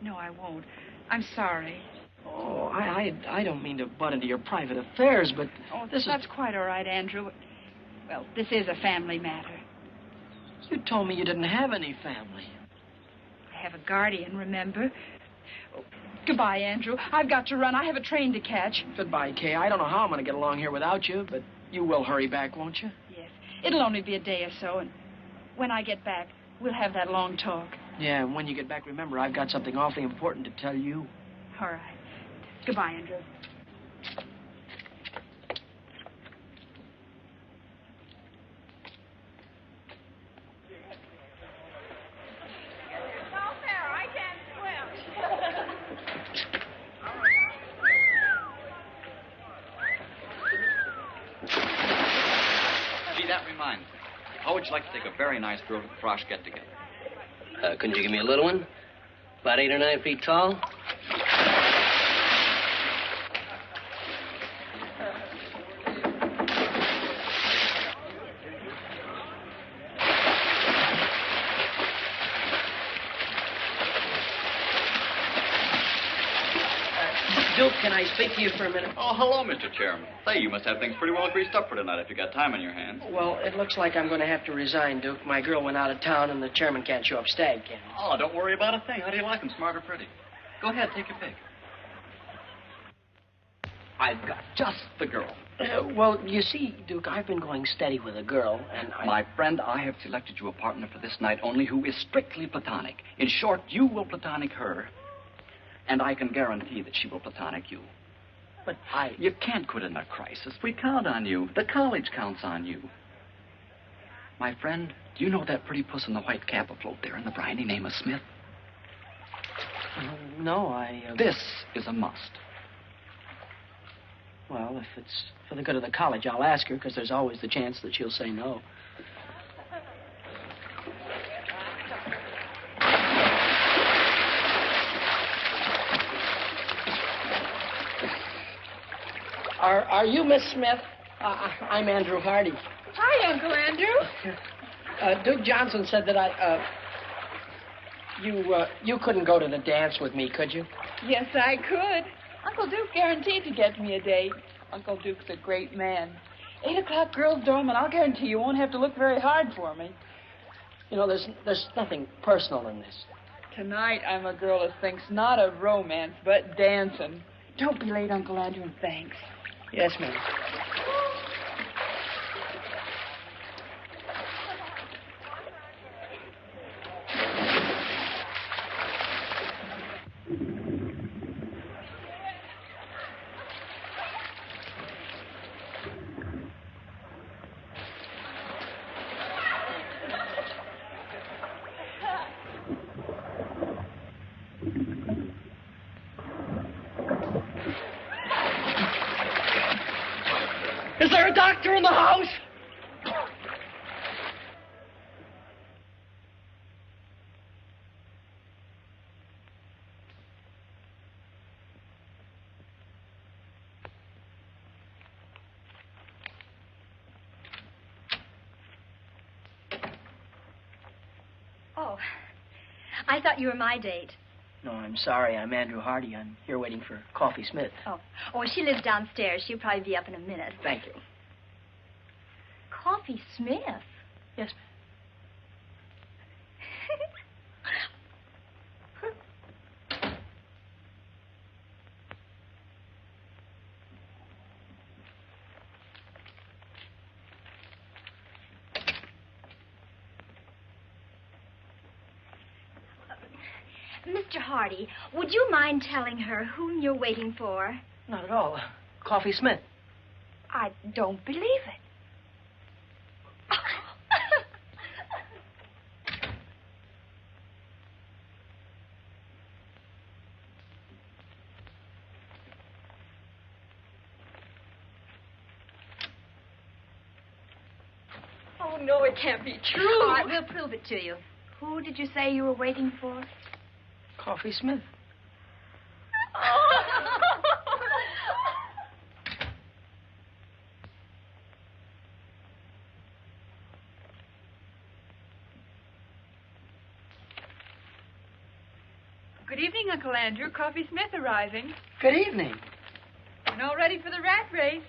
No, I won't. I'm sorry. Oh, I don't mean to butt into your private affairs, but... Oh, that's quite all right, Andrew. Well, this is a family matter. You told me you didn't have any family. I have a guardian, remember? Oh, goodbye, Andrew. I've got to run. I have a train to catch. Goodbye, Kay. I don't know how I'm going to get along here without you, but you will hurry back, won't you? Yes. It'll only be a day or so, and when I get back, we'll have that long talk. Yeah, and when you get back, remember, I've got something awfully important to tell you. All right. Goodbye, Andrew. Gee, that reminds me. How would you like to take a very nice girl to the Frosh get-together? Couldn't you give me a little one? About 8 or 9 feet tall? Duke, can I speak to you for a minute? Oh, hello, Mr. Chairman. Say, you must have things pretty well greased up for tonight if you got time on your hands. Well, it looks like I'm going to have to resign, Duke. My girl went out of town, and the chairman can't show up stag candy. Oh, don't worry about a thing. How do you like them, smart or pretty? Go ahead, take your pick. I've got just the girl. Well, you see, Duke, I've been going steady with a girl, and My friend, I have selected you a partner for this night only who is strictly platonic. In short, you will platonic her, and I can guarantee that she will platonic you. But You can't quit in a crisis. We count on you. The college counts on you. My friend, do you know that pretty puss in the white cap afloat there in the briny name of Smith? No, This is a must. Well, if it's for the good of the college, I'll ask her, because there's always the chance that she'll say no. Are you Miss Smith? I'm Andrew Hardy. Hi, Uncle Andrew. Duke Johnson said that you couldn't go to the dance with me, could you? Yes, I could. Uncle Duke guaranteed to get me a date. Uncle Duke's a great man. 8 o'clock girls' dorm, and I'll guarantee you won't have to look very hard for me. You know, there's nothing personal in this. Tonight, I'm a girl who thinks not of romance, but dancing. Don't be late, Uncle Andrew, and thanks. Yes, ma'am. Is there a doctor in the house? Oh, I thought you were my date. No, I'm sorry. I'm Andrew Hardy. I'm here waiting for Coffee Smith. Oh, she lives downstairs. She'll probably be up in a minute. Thank you. Coffee Smith? Yes, Mr. Hardy, would you mind telling her whom you're waiting for? Not at all. Coffee Smith. I don't believe it. Oh, no, it can't be true. All right, we'll prove it to you. Who did you say you were waiting for? Coffee Smith. Good evening, Uncle Andrew. Coffee Smith arriving. Good evening. And all ready for the rat race.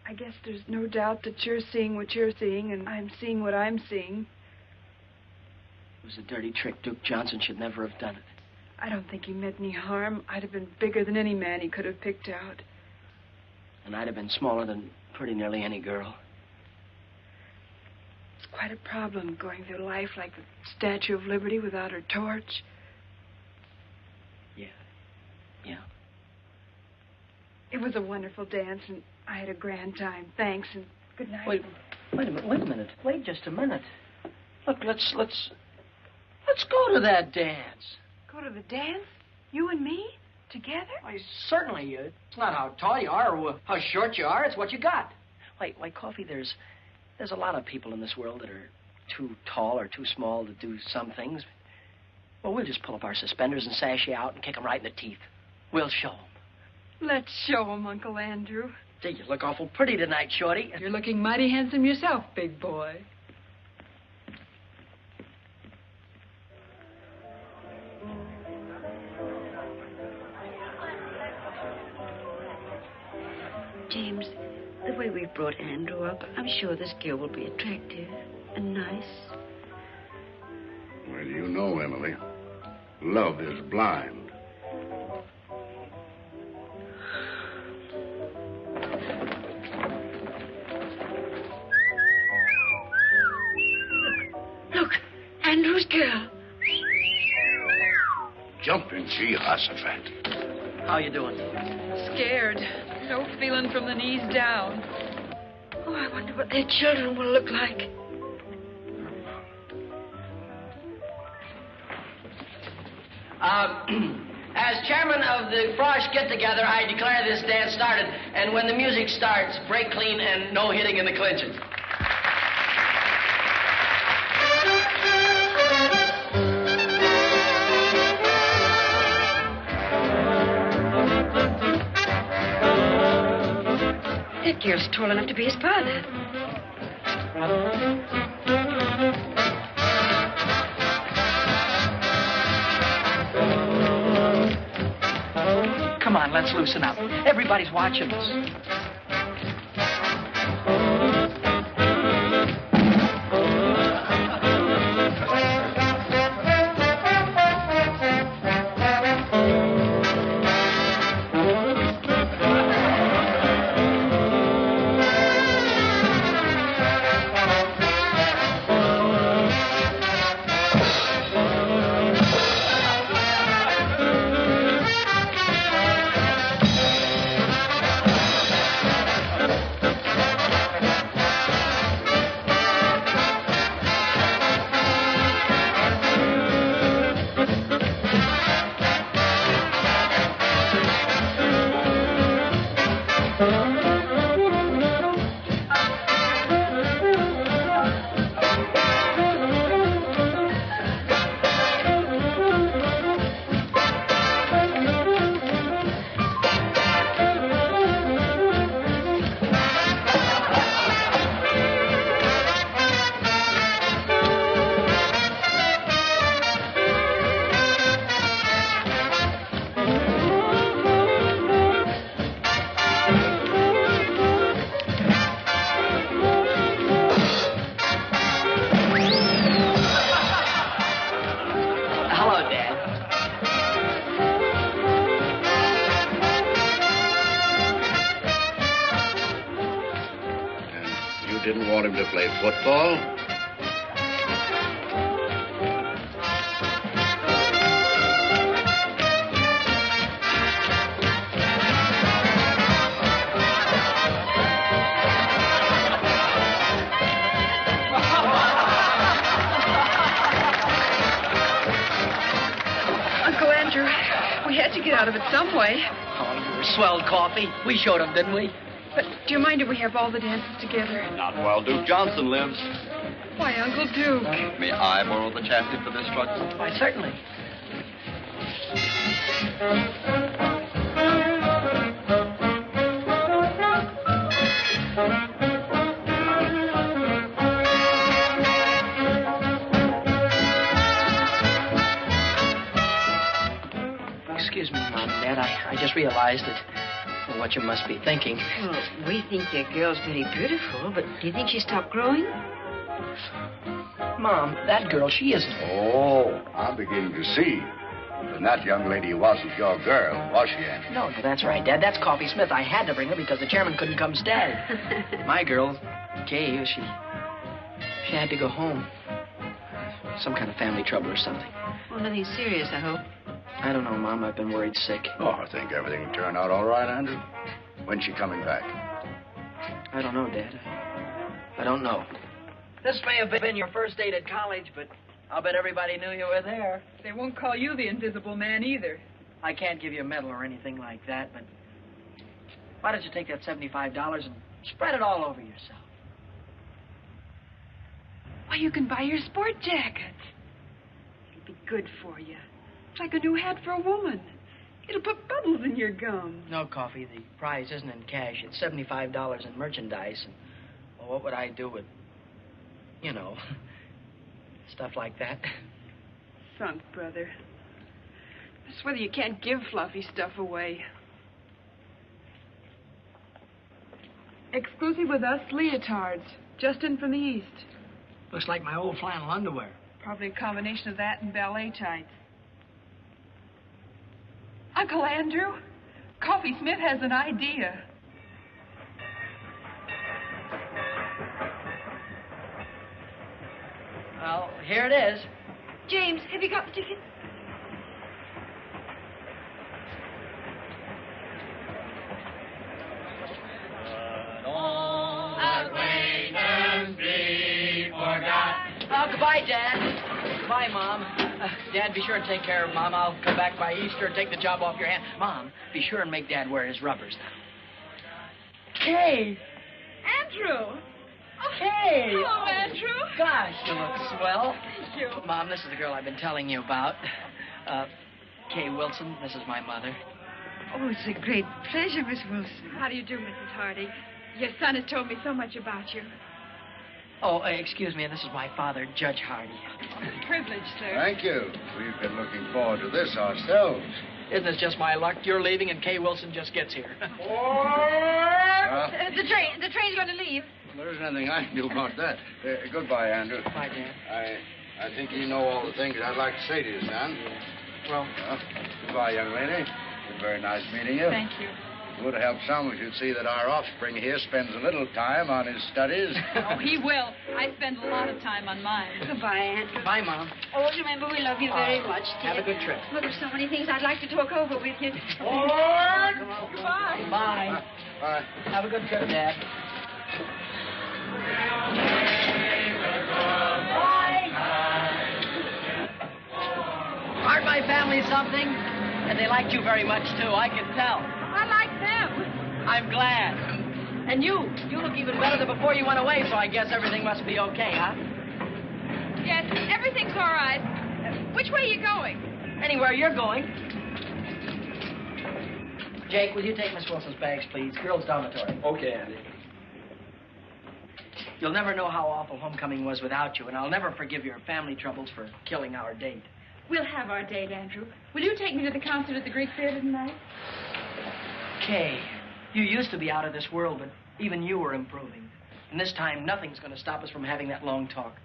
I guess there's no doubt that you're seeing what you're seeing, and I'm seeing what I'm seeing. It was a dirty trick. Duke Johnson should never have done it. I don't think he meant any harm. I'd have been bigger than any man he could have picked out. And I'd have been smaller than pretty nearly any girl. It's quite a problem going through life like the Statue of Liberty without her torch. Yeah. It was a wonderful dance, and I had a grand time. Thanks, and good night. Wait a minute. Wait just a minute. Look, let's go to that dance. Go to the dance? You and me? Together? Why, certainly. It's not how tall you are or how short you are. It's what you got. Why, Coffee, there's a lot of people in this world that are too tall or too small to do some things. Well, we'll just pull up our suspenders and sash you out and kick them right in the teeth. We'll show them. Let's show them, Uncle Andrew. Gee, you look awful pretty tonight, Shorty. You're looking mighty handsome yourself, big boy. James, the way we've brought Andrew up, I'm sure this girl will be attractive and nice. Well, you know, Emily, love is blind. Look, Andrew's girl. Jumping Jehoshaphat. How you doing? Scared. No feeling from the knees down. Oh, I wonder what their children will look like. As chairman of the Frosh get-together, I declare this dance started. And when the music starts, break clean and no hitting in the clinches. That girl's tall enough to be his father. Come on, let's loosen up. Everybody's watching us. You didn't want him to play football? Uncle Andrew, we had to get out of it some way. Oh, you were swelled coffee. We showed him, didn't we? But do you mind if we have all the dances together? Not while Duke Johnson lives. Why, Uncle Duke? May I borrow the chassis for this truck? Why, certainly. Excuse me, Mom and Dad. I just realized that what you must be thinking. Well, we think your girl's very beautiful, but do you think she stopped growing? Mom, that girl, she isn't. Oh, I'm beginning to see. And that young lady wasn't your girl, was she, Andy? No, that's right, Dad. That's Coffee Smith. I had to bring her because the chairman couldn't come stay. My girl, Kay, she had to go home. Some kind of family trouble or something. Well, nothing serious, I hope. I don't know, Mom. I've been worried sick. Oh, I think everything will turn out all right, Andrew. When's she coming back? I don't know, Dad. I don't know. This may have been your first date at college, but I'll bet everybody knew you were there. They won't call you the Invisible Man either. I can't give you a medal or anything like that, but why don't you take that $75 and spread it all over yourself? Why, you can buy your sport jacket. It'll be good for you. It's like a new hat for a woman. It'll put bubbles in your gum. No, Coffee. The prize isn't in cash. It's $75 in merchandise. And, well, what would I do with, you know, stuff like that? Sunk, brother. That's whether you can't give fluffy stuff away. Exclusive with us, leotards. Just in from the east. Looks like my old flannel underwear. Probably a combination of that and ballet tights. Uncle Andrew, Coffee Smith has an idea. Well, here it is. James, have you got the ticket? Oh, goodbye, Dad. Goodbye, Mom. Dad, be sure and take care of Mom. I'll come back by Easter and take the job off your hand. Mom, be sure and make Dad wear his rubbers now. Kay! Andrew! Kay! Hello, Andrew. Gosh, you look swell. Thank you. Mom, this is the girl I've been telling you about. Kay Wilson. This is my mother. Oh, it's a great pleasure, Miss Wilson. How do you do, Mrs. Hardy? Your son has told me so much about you. Oh, excuse me, this is my father, Judge Hardy. Privilege, sir. Thank you. We've been looking forward to this ourselves. Isn't this just my luck? You're leaving and Kay Wilson just gets here. The train's going to leave. Well, there isn't anything I can do about that. Goodbye, Andrew. Bye, Dad. I think you know all the things I'd like to say to you, son. Well, goodbye, young lady. It's been very nice meeting you. Thank you. It would help some if you'd see that our offspring here spends a little time on his studies. Oh, he will. I spend a lot of time on mine. Goodbye, Andrew. Bye, Mom. Always remember we love you very much, dear. Have a good trip. Look, there's so many things I'd like to talk over with you. Goodbye. Bye. Bye. Have a good trip, Dad. Aren't my family something? And they liked you very much, too. I can tell. I like them. I'm glad. And you look even better than before you went away, so I guess everything must be okay, huh? Yes, everything's all right. Which way are you going? Anywhere you're going. Jake, will you take Miss Wilson's bags, please? Girls' dormitory. Okay, Andy. You'll never know how awful homecoming was without you, and I'll never forgive your family troubles for killing our date. We'll have our date, Andrew. Will you take me to the concert at the Greek Theater tonight? Kay, you used to be out of this world, but even you were improving. And this time, nothing's going to stop us from having that long talk.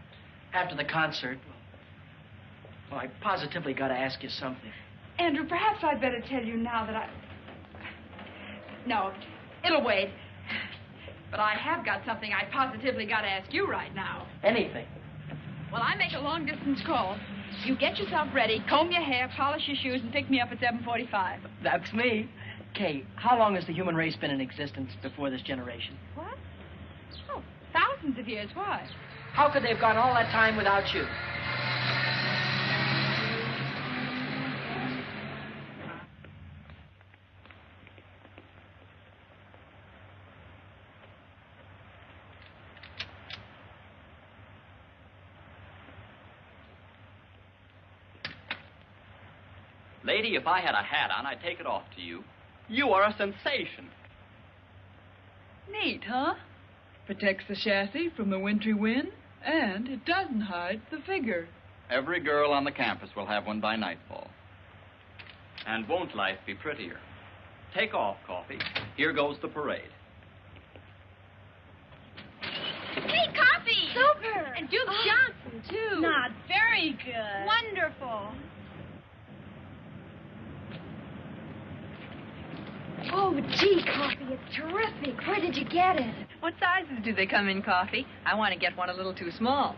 After the concert, well, I positively got to ask you something. Andrew, perhaps I'd better tell you now that No, it'll wait. But I have got something I positively got to ask you right now. Anything. Well, I make a long-distance call. You get yourself ready, comb your hair, polish your shoes, and pick me up at 7:45. That's me. Kay, how long has the human race been in existence before this generation? What? Oh, thousands of years. Why? How could they have gone all that time without you? Lady, if I had a hat on, I'd take it off to you. You are a sensation. Neat, huh? Protects the chassis from the wintry wind, and it doesn't hide the figure. Every girl on the campus will have one by nightfall. And won't life be prettier? Take off, Coffee. Here goes the parade. Hey, Coffee! Super! And Duke Johnson, too. Not very good. Wonderful. Oh, gee, Coffee, it's terrific. Where did you get it? What sizes do they come in, Coffee? I want to get one a little too small.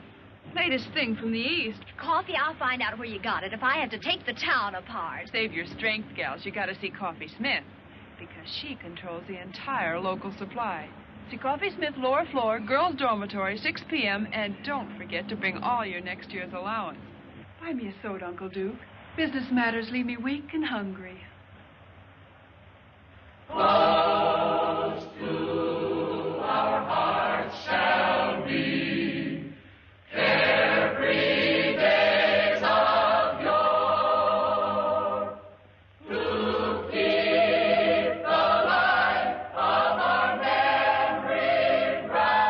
Latest thing from the East. Coffee, I'll find out where you got it if I have to take the town apart. Save your strength, gals. You got to see Coffee Smith, because she controls the entire local supply. See Coffee Smith, lower floor, girls' dormitory, 6 p.m., and don't forget to bring all your next year's allowance. Buy me a soda, Uncle Duke. Business matters leave me weak and hungry. Close to our hearts shall be every days of yore, to keep the light of our memory bright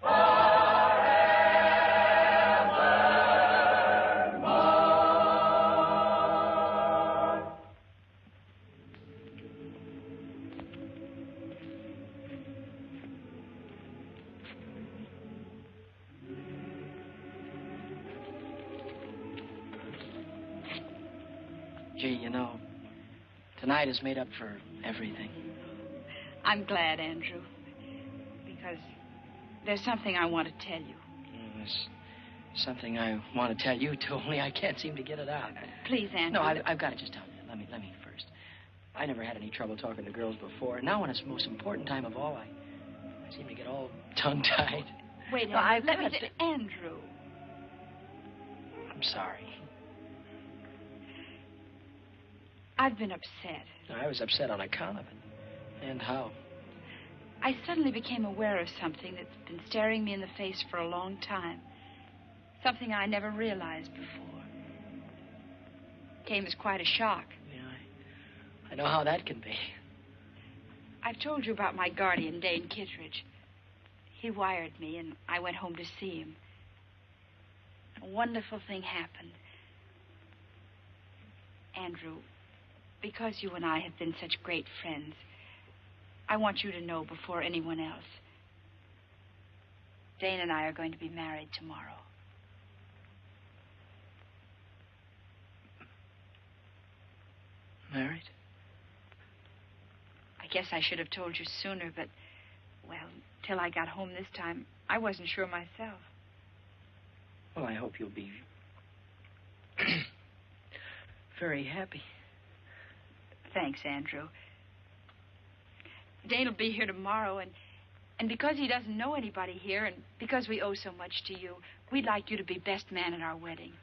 forevermore. Gee, you know, tonight is made up for everything. I'm glad, Andrew, because there's something I want to tell you. There's something I want to tell you, too, only I can't seem to get it out. Please, Andrew. No, I've got to just tell you. Let me first. I never had any trouble talking to girls before. Now, when it's the most important time of all, I seem to get all tongue-tied. Wait, No, I've let me got say, Andrew. I'm sorry. I've been upset. I was upset on account of it. And how? I suddenly became aware of something that's been staring me in the face for a long time. Something I never realized before. Came as quite a shock. Yeah, I know how that can be. I've told you about my guardian, Dane Kittredge. He wired me, and I went home to see him. A wonderful thing happened. Andrew, because you and I have been such great friends, I want you to know before anyone else. Dane and I are going to be married tomorrow. Married? I guess I should have told you sooner, but, well, till I got home this time, I wasn't sure myself. Well, I hope you'll be very happy. Thanks, Andrew. Dane will be here tomorrow, and because he doesn't know anybody here, and because we owe so much to you, we'd like you to be best man at our wedding.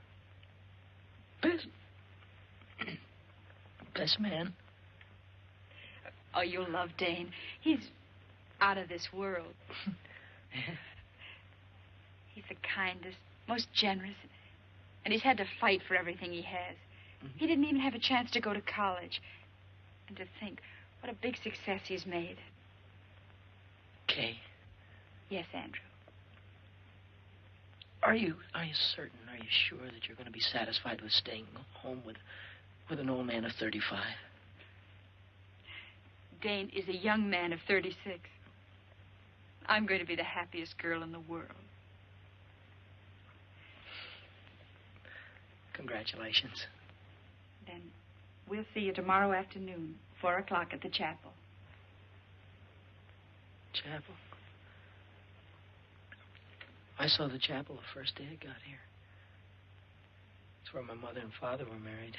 Best man? Oh, you'll love Dane. He's out of this world. He's the kindest, most generous, and he's had to fight for everything he has. He didn't even have a chance to go to college. And to think what a big success he's made. Kay. Yes, Andrew. Are you certain, are you sure that you're going to be satisfied with staying home with an old man of 35? Dane is a young man of 36. I'm going to be the happiest girl in the world. Congratulations. Then we'll see you tomorrow afternoon, 4 o'clock at the chapel. Chapel. I saw the chapel the first day I got here. It's where my mother and father were married.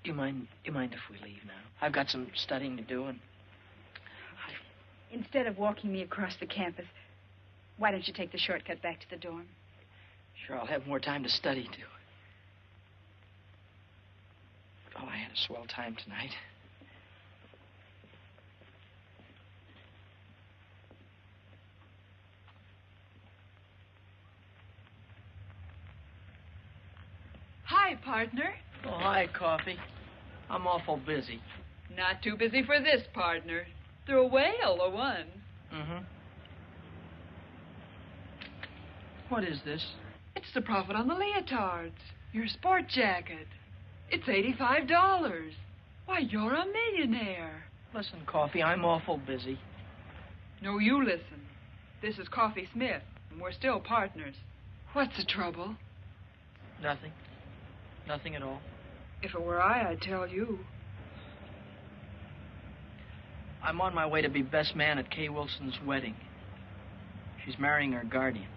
You mind if we leave now? I've got some studying to do, and Instead of walking me across the campus, why don't you take the shortcut back to the dorm? sure I'll have more time to study, too. Oh, I had a swell time tonight. Hi, partner. Oh, hi, Coffee. I'm awful busy. Not too busy for this, partner. They're a whale, or one. Mm-hmm. What is this? It's the profit on the leotards. Your sport jacket. It's $85. Why, you're a millionaire. Listen, Coffee, I'm awful busy. No, you listen. This is Coffee Smith, and we're still partners. What's the trouble? Nothing. Nothing at all. If it were I'd tell you. I'm on my way to be best man at Kay Wilson's wedding. She's marrying her guardian.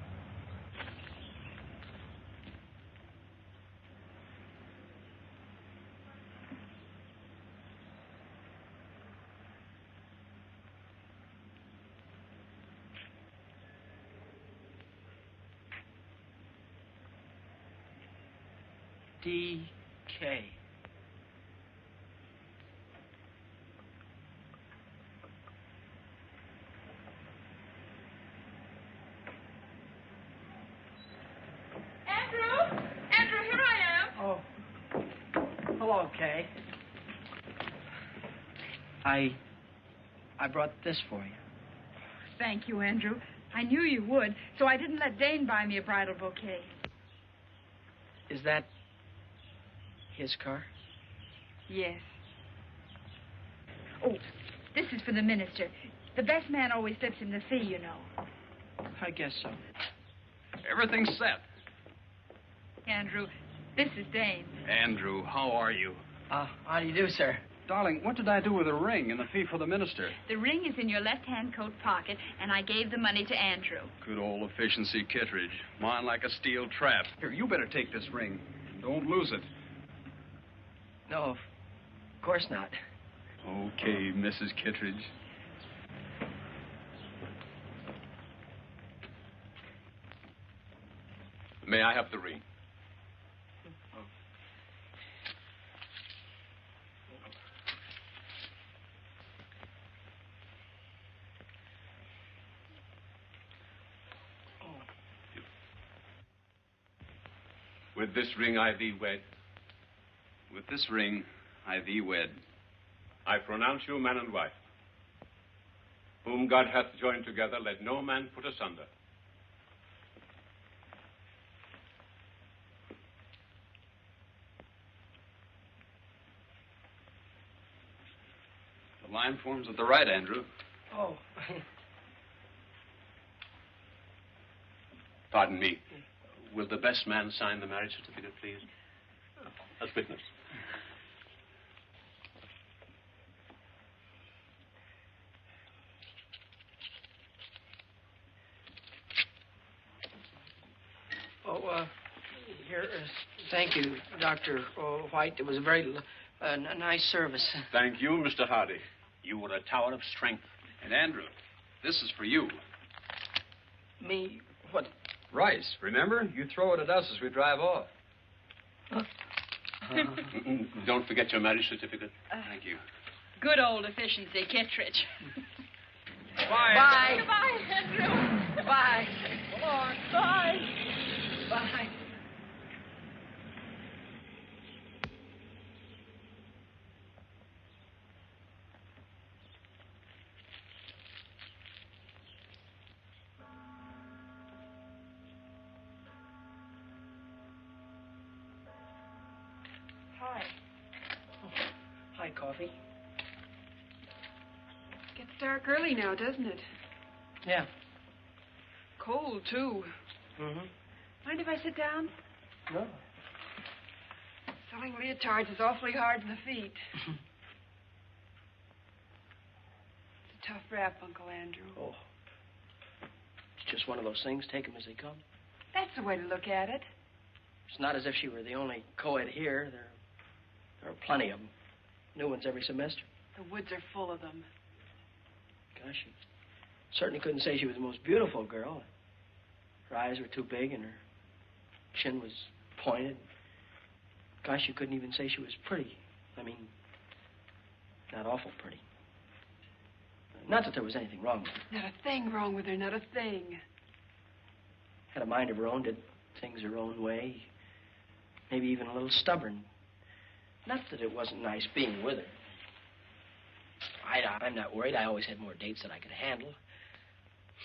D.K. Andrew, here I am. Oh. Hello, Kay. I brought this for you. Thank you, Andrew. I knew you would, so I didn't let Dane buy me a bridal bouquet. Is that his car? Yes. Oh, this is for the minister. The best man always slips him the fee, you know. I guess so. Everything's set. Andrew, this is Dane. Andrew, how are you? How do you do, sir? Darling, what did I do with the ring and the fee for the minister? The ring is in your left-hand coat pocket, and I gave the money to Andrew. Good old efficiency, Kittredge. Mine like a steel trap. Here, you better take this ring. Don't lose it. No, of course not. Okay, Mrs. Kittredge. May I have the ring? With this ring I thee wed. With this ring I thee wed. I pronounce you man and wife. Whom God hath joined together, let no man put asunder. The line forms at the right, Andrew. Oh. Pardon me. Will the best man sign the marriage certificate, please? As witness. Here, thank you, Dr. White. It was a very nice service. Thank you, Mr. Hardy. You were a tower of strength. And Andrew, this is for you. Me? What? Rice, remember? You throw it at us as we drive off. Don't forget your marriage certificate. Thank you. Good old efficiency, Kittredge. Bye. Bye. Goodbye, Andrew. Goodbye. Come on. Bye. Bye. Hi. Hi, Coffee. Gets dark early now, doesn't it? Yeah. Cold, too. Mm-hmm. Mind if I sit down? No. Selling leotards is awfully hard on the feet. tough rap, Uncle Andrew. Oh. It's just one of those things, take them as they come. That's the way to look at it. It's not as if she were the only co-ed here. There are plenty of them. New ones every semester. The woods are full of them. Gosh, you certainly couldn't say she was the most beautiful girl. Her eyes were too big and her chin was pointed. Gosh, you couldn't even say she was pretty. I mean, not awful pretty. Not that there was anything wrong with her. Not a thing wrong with her, not a thing. Had a mind of her own, did things her own way. Maybe even a little stubborn. Not that it wasn't nice being with her. I'm not worried. I always had more dates than I could handle.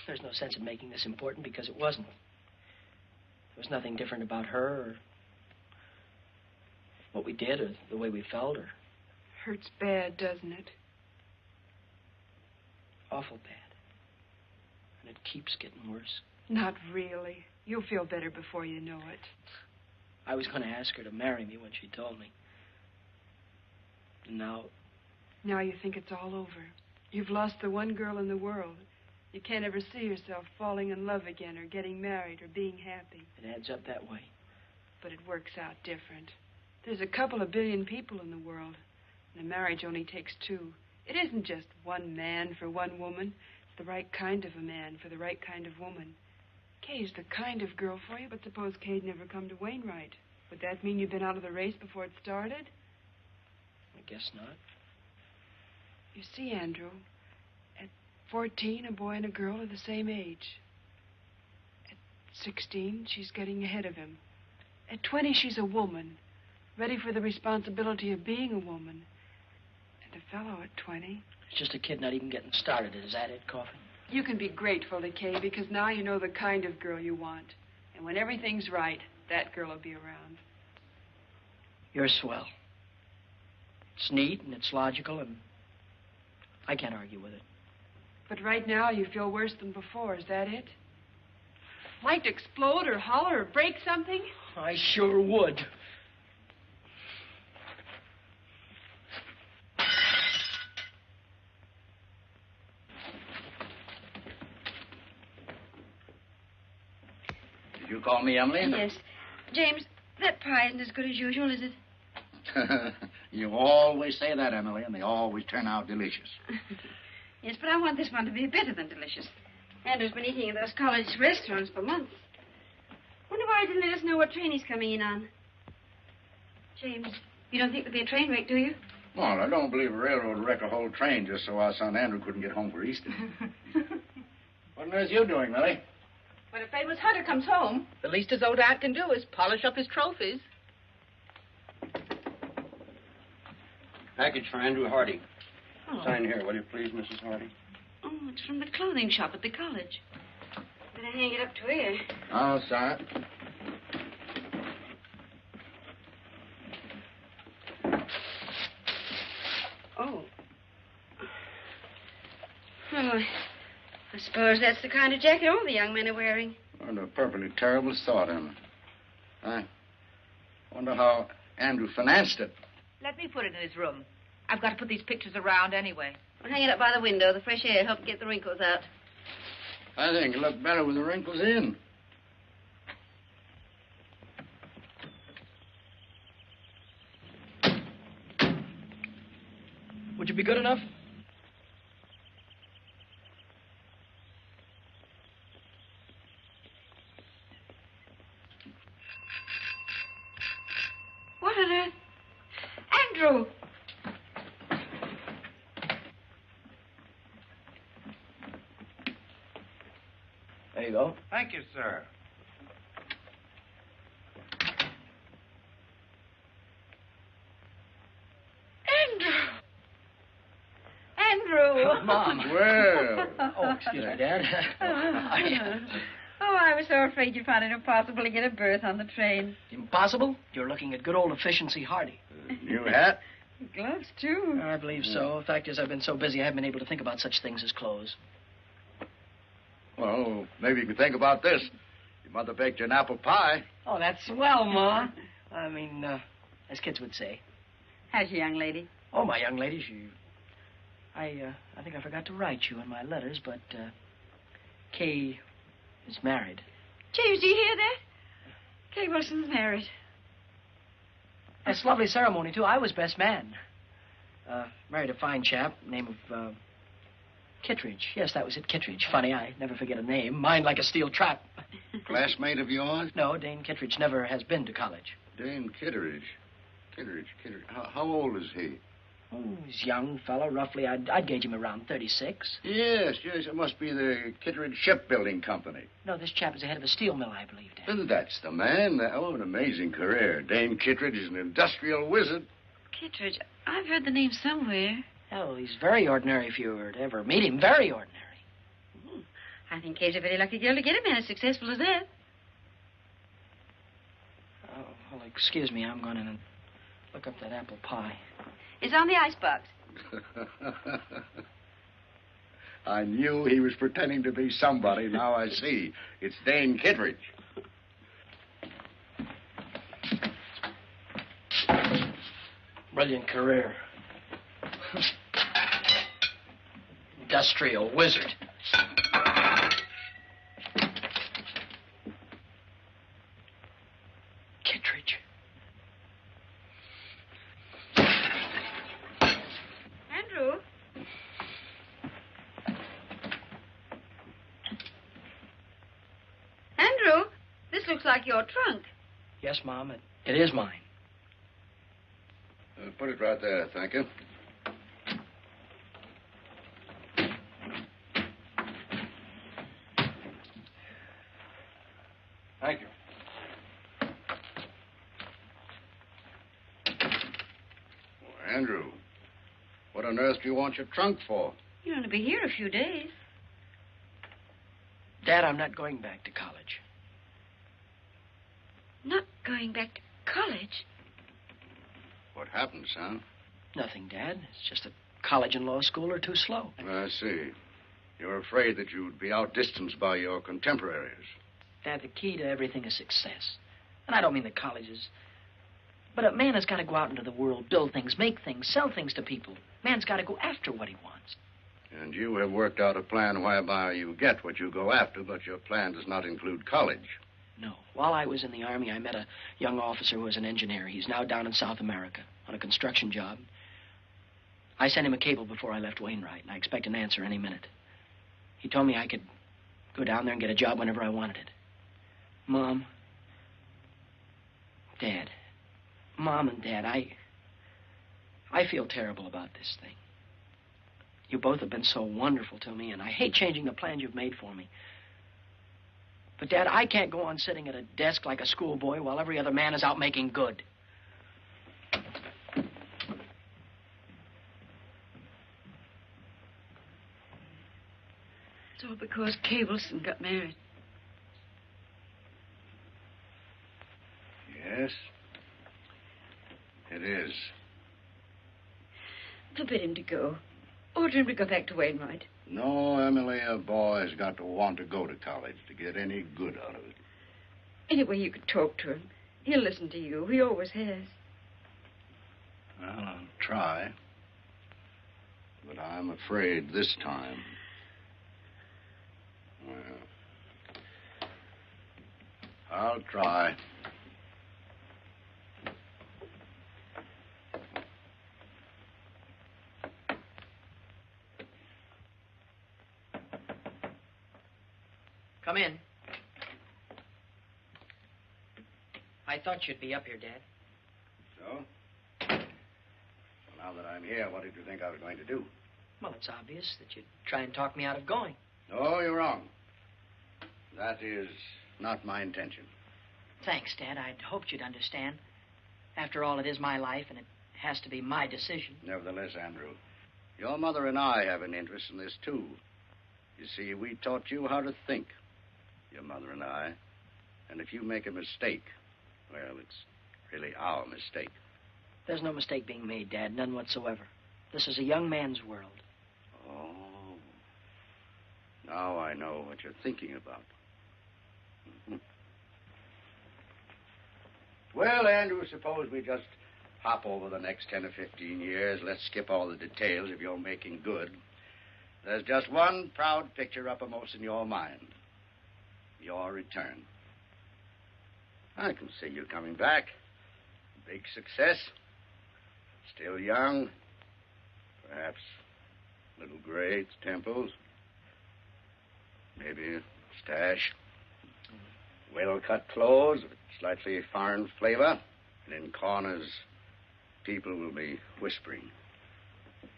There's no sense in making this important because it wasn't. There was nothing different about her or what we did or the way we felt or... Hurts bad, doesn't it? Awful bad. And it keeps getting worse. Not really. You'll feel better before you know it. I was going to ask her to marry me when she told me. And now... Now you think it's all over. You've lost the one girl in the world. You can't ever see yourself falling in love again or getting married or being happy. It adds up that way. But it works out different. There's a couple of billion people in the world, and a marriage only takes two. It isn't just one man for one woman. It's the right kind of a man for the right kind of woman. Kay's the kind of girl for you, but suppose Kay'd never come to Wainwright. Would that mean you'd been out of the race before it started? I guess not. You see, Andrew, at 14, a boy and a girl are the same age. At 16, she's getting ahead of him. At 20, she's a woman, ready for the responsibility of being a woman. And a fellow at 20... It's just a kid not even getting started. Is that it, Coffin? You can be grateful to Kay because now you know the kind of girl you want. And when everything's right, that girl will be around. You're swell. It's neat and it's logical and I can't argue with it. But right now you feel worse than before. Is that it? Like to explode or holler or break something? I sure would. Did you call me, Emily? Yes. James, that pie isn't as good as usual, is it? You always say that, Emily, and they always turn out delicious. Yes, but I want this one to be better than delicious. Andrew's been eating at those college restaurants for months. Wonder why he didn't let us know what train he's coming in on. James, you don't think there'll be a train wreck, do you? Well, I don't believe a railroad would wreck a whole train just so our son Andrew couldn't get home for Easter. What on earth are you doing, Millie? When a famous hunter comes home, the least his old aunt can do is polish up his trophies. Package for Andrew Hardy. Oh. Sign here, will you please, Mrs. Hardy? Oh, it's from the clothing shop at the college. Better hang it up to here. I'll sign it. Oh. Well, I suppose that's the kind of jacket all the young men are wearing. What a perfectly terrible thought, Emma. I wonder how Andrew financed it. Let me put it in his room. I've got to put these pictures around anyway. Well, hang it up by the window. The fresh air helps get the wrinkles out. I think it looked better with the wrinkles in. Would you be good enough? What on earth? Andrew! There you go. Thank you, sir. Andrew! Come on. Well. Oh, excuse me, Dad. Oh, I was so afraid you'd find it impossible to get a berth on the train. Impossible? You're looking at good old efficiency Hardy. New hat? Gloves, too. I believe so. The fact is, I've been so busy I haven't been able to think about such things as clothes. Well, maybe you could think about this. Your mother baked you an apple pie. Oh, that's swell, Ma. I mean, as kids would say. How's your young lady? Oh, my young lady, I think I forgot to write you in my letters, but Kay is married. James, do you hear that? Kay Wilson's married. That's a lovely ceremony, too. I was best man. Married a fine chap, name of Kittredge. Yes, that was it, Kittredge. Funny, I never forget a name. Mine like a steel trap. Classmate of yours? No, Dane Kittredge never has been to college. Dane Kittredge. Kittredge. How old is he? Oh, he's a young fellow, roughly. I'd gauge him around 36. Yes. It must be the Kittredge Shipbuilding Company. No, this chap is the head of a steel mill, I believe, Dad. And that's the man. Oh, an amazing career. Dane Kittredge is an industrial wizard. Kittredge, I've heard the name somewhere. Oh, he's very ordinary if you were to ever meet him. Very ordinary. I think Kay's a very lucky girl to get a man as successful as that. Oh, well, excuse me. I'm going in and look up that apple pie. It's on the icebox. I knew he was pretending to be somebody. Now I see. It's Dane Kittredge. Brilliant career. Industrial wizard. Kittredge. Andrew? Andrew, this looks like your trunk. Yes, Mom, it is mine. Put it right there, thank you. Thank you. Well, Andrew, what on earth do you want your trunk for? You're going to be here a few days. Dad, I'm not going back to college. Not going back to college? What happened, son? Nothing, Dad. It's just that college and law school are too slow. I see. You're afraid that you'd be outdistanced by your contemporaries. Dad, the key to everything is success. And I don't mean the colleges. But a man has got to go out into the world, build things, make things, sell things to people. Man's got to go after what he wants. And you have worked out a plan whereby you get what you go after, but your plan does not include college. No. While I was in the Army, I met a young officer who was an engineer. He's now down in South America on a construction job. I sent him a cable before I left Wainwright, and I expect an answer any minute. He told me I could go down there and get a job whenever I wanted it. Mom, Dad, Mom and Dad, I feel terrible about this thing. You both have been so wonderful to me, and I hate changing the plans you've made for me. But, Dad, I can't go on sitting at a desk like a schoolboy while every other man is out making good. It's all because Kay Wilson got married. Yes, it is. Forbid him to go. Order him to go back to Wainwright. No, Emily, a boy's got to want to go to college to get any good out of it. Anyway, you could talk to him. He'll listen to you. He always has. Well, I'll try. But I'm afraid this time. Well, I'll try. Come in. I thought you'd be up here, Dad. So? Well, now that I'm here, what did you think I was going to do? Well, it's obvious that you'd try and talk me out of going. No, you're wrong. That is not my intention. Thanks, Dad. I'd hoped you'd understand. After all, it is my life, and it has to be my decision. Nevertheless, Andrew, your mother and I have an interest in this, too. You see, we taught you how to think, your mother and I. And if you make a mistake, well, it's really our mistake. There's no mistake being made, Dad, none whatsoever. This is a young man's world. Oh. Now I know what you're thinking about. Well, Andrew, suppose we just hop over the next 10 or 15 years. Let's skip all the details if you're making good. There's just one proud picture uppermost in your mind. Your return. I can see you coming back. Big success. Still young. Perhaps little gray at the temples. Maybe a stash. Well-cut clothes with slightly foreign flavor. And in corners, people will be whispering.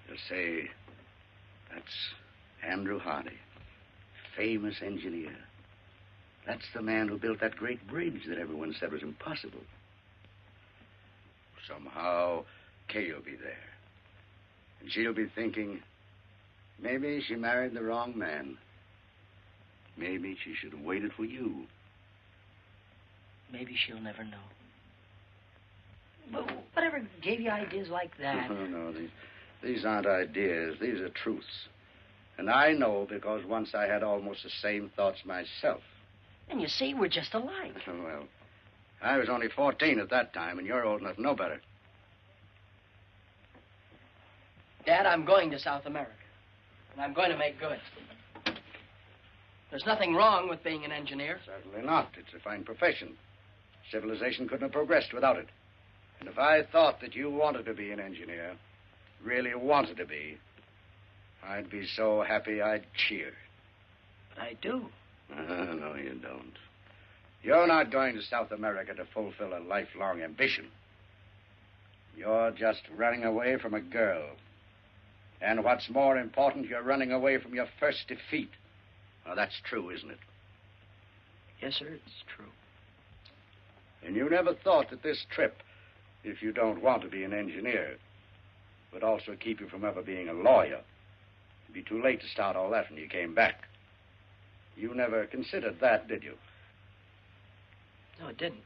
They'll say, that's Andrew Hardy, famous engineer. That's the man who built that great bridge that everyone said was impossible. Somehow, Kay will be there. And she'll be thinking, maybe she married the wrong man. Maybe she should have waited for you. Maybe she'll never know. But whatever gave you ideas like that? No, these aren't ideas. These are truths. And I know because once I had almost the same thoughts myself. And you see, we're just alike. Well, I was only 14 at that time, and you're old enough to know better. Dad, I'm going to South America. And I'm going to make good. There's nothing wrong with being an engineer. Certainly not. It's a fine profession. Civilization couldn't have progressed without it. And if I thought that you wanted to be an engineer, really wanted to be, I'd be so happy I'd cheer. But I do. No, you don't. You're not going to South America to fulfill a lifelong ambition. You're just running away from a girl. And what's more important, you're running away from your first defeat. Now, that's true, isn't it? Yes, sir, it's true. And you never thought that this trip, if you don't want to be an engineer, would also keep you from ever being a lawyer. It'd be too late to start all that when you came back. You never considered that, did you? No, it didn't.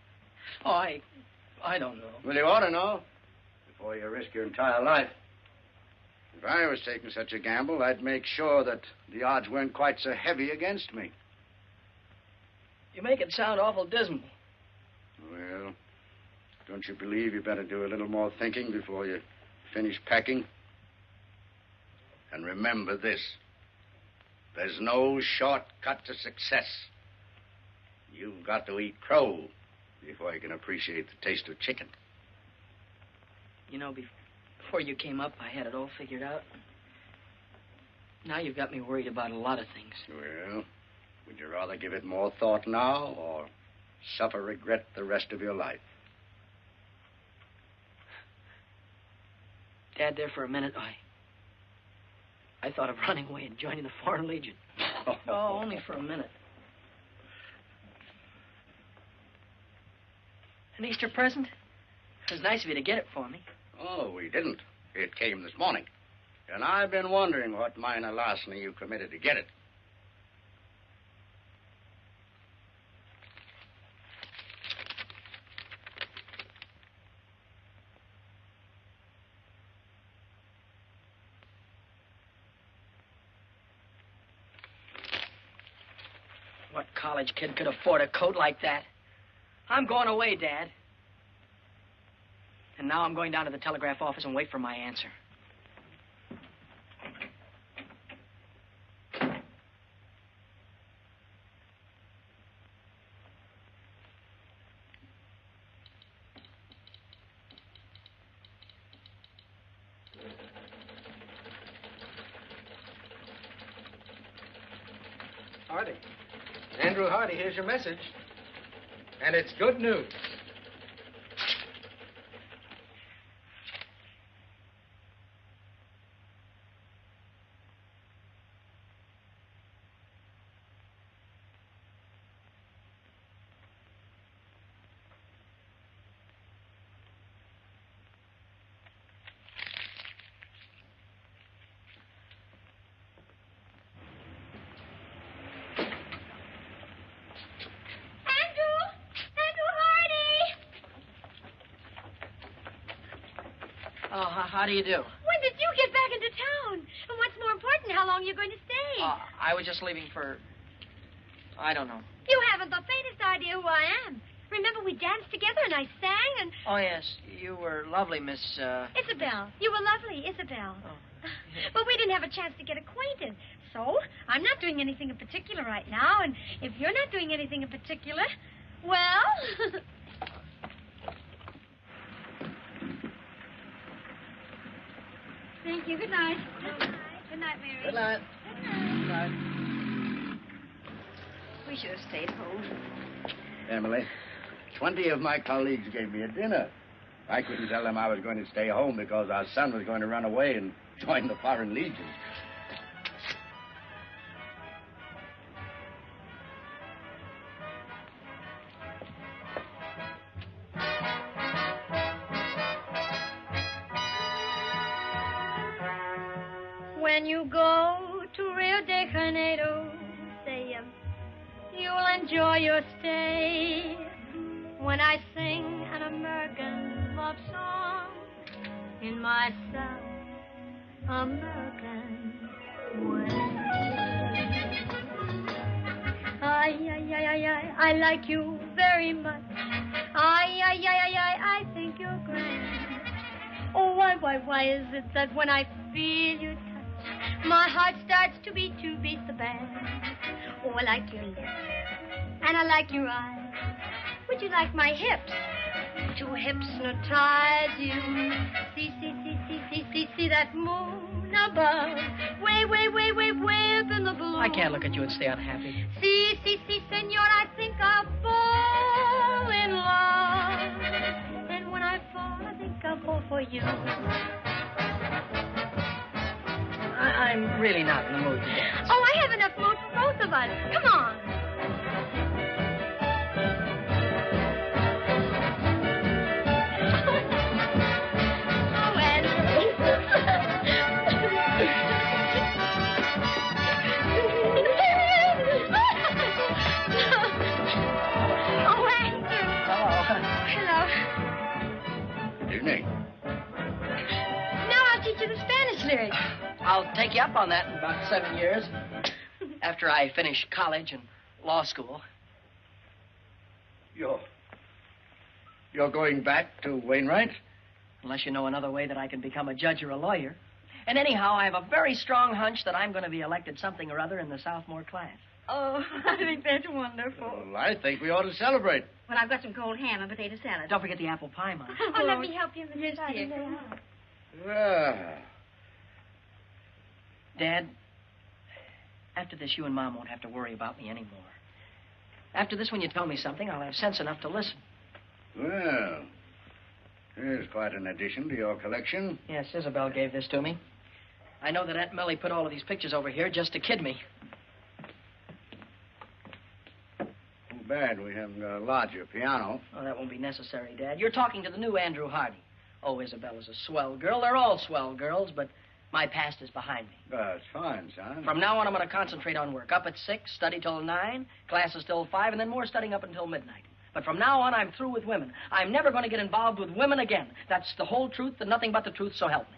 Oh, I don't know. Well, you ought to know before you risk your entire life. If I was taking such a gamble, I'd make sure that the odds weren't quite so heavy against me. You make it sound awful dismal. Well, don't you believe you better do a little more thinking before you finish packing? And remember this. There's no shortcut to success. You've got to eat crow before you can appreciate the taste of chicken. You know, before you came up, I had it all figured out. Now you've got me worried about a lot of things. Well, would you rather give it more thought now or suffer regret the rest of your life? Dad, there for a minute, I thought of running away and joining the Foreign Legion. Oh, only for a minute. An Easter present? It was nice of you to get it for me. Oh, we didn't. It came this morning. And I've been wondering what minor larceny you committed to get it. What college kid could afford a coat like that? I'm going away, Dad. And now I'm going down to the telegraph office and wait for my answer. Hardy. Andrew Hardy, here's your message. And it's good news. Oh, how do you do? When did you get back into town? And what's more important, how long you're going to stay? I was just leaving for... I don't know. You haven't the faintest idea who I am. Remember we danced together and I sang and... Oh, yes. You were lovely, Miss, Isabel. You were lovely, Isabel. But we didn't have a chance to get acquainted. So, I'm not doing anything in particular right now, and if you're not doing anything in particular, well... Thank you. Good night. Good night. Good night, Mary. Good night. Good night. We should have stayed home. Emily, 20 of my colleagues gave me a dinner. I couldn't tell them I was going to stay home because our son was going to run away and join the Foreign Legion. When you go to Rio de Janeiro, say you'll enjoy your stay. When I sing an American love song in my South American way. I like you very much. I think you're grand. Oh, why is it that when I feel you touch, my heart starts to beat the band? Oh, I like your lips, and I like your eyes. Would you like my hips to hypnotize you? See that moon above, way up in the blue. I can't look at you and stay unhappy. See, senor, I think I'll fall in love. And when I fall, I think I'll fall for you. I'm really not in the mood to dance. Oh, I have enough mood for both of us. Come on. Lyrics. I'll take you up on that in about 7 years. After I finish college and law school. You're going back to Wainwright? Unless you know another way that I can become a judge or a lawyer. And anyhow, I have a very strong hunch that I'm going to be elected something or other in the sophomore class. Oh, I think that's wonderful. Well, I think we ought to celebrate. Well, I've got some cold ham and potato salad. Don't forget the apple pie, Mom. Oh, let me help you, Mrs. Yes, dear. Well... Dad, after this, you and Mom won't have to worry about me anymore. After this, when you tell me something, I'll have sense enough to listen. Well, here's quite an addition to your collection. Yes, Isabel gave this to me. I know that Aunt Millie put all of these pictures over here just to kid me. Too bad we haven't got a larger piano. Oh, that won't be necessary, Dad. You're talking to the new Andrew Hardy. Oh, Isabella's a swell girl. They're all swell girls, but... my past is behind me. That's fine, son. From now on, I'm going to concentrate on work. Up at 6, study till 9, classes till 5, and then more studying up until midnight. But from now on, I'm through with women. I'm never going to get involved with women again. That's the whole truth and nothing but the truth, so help me.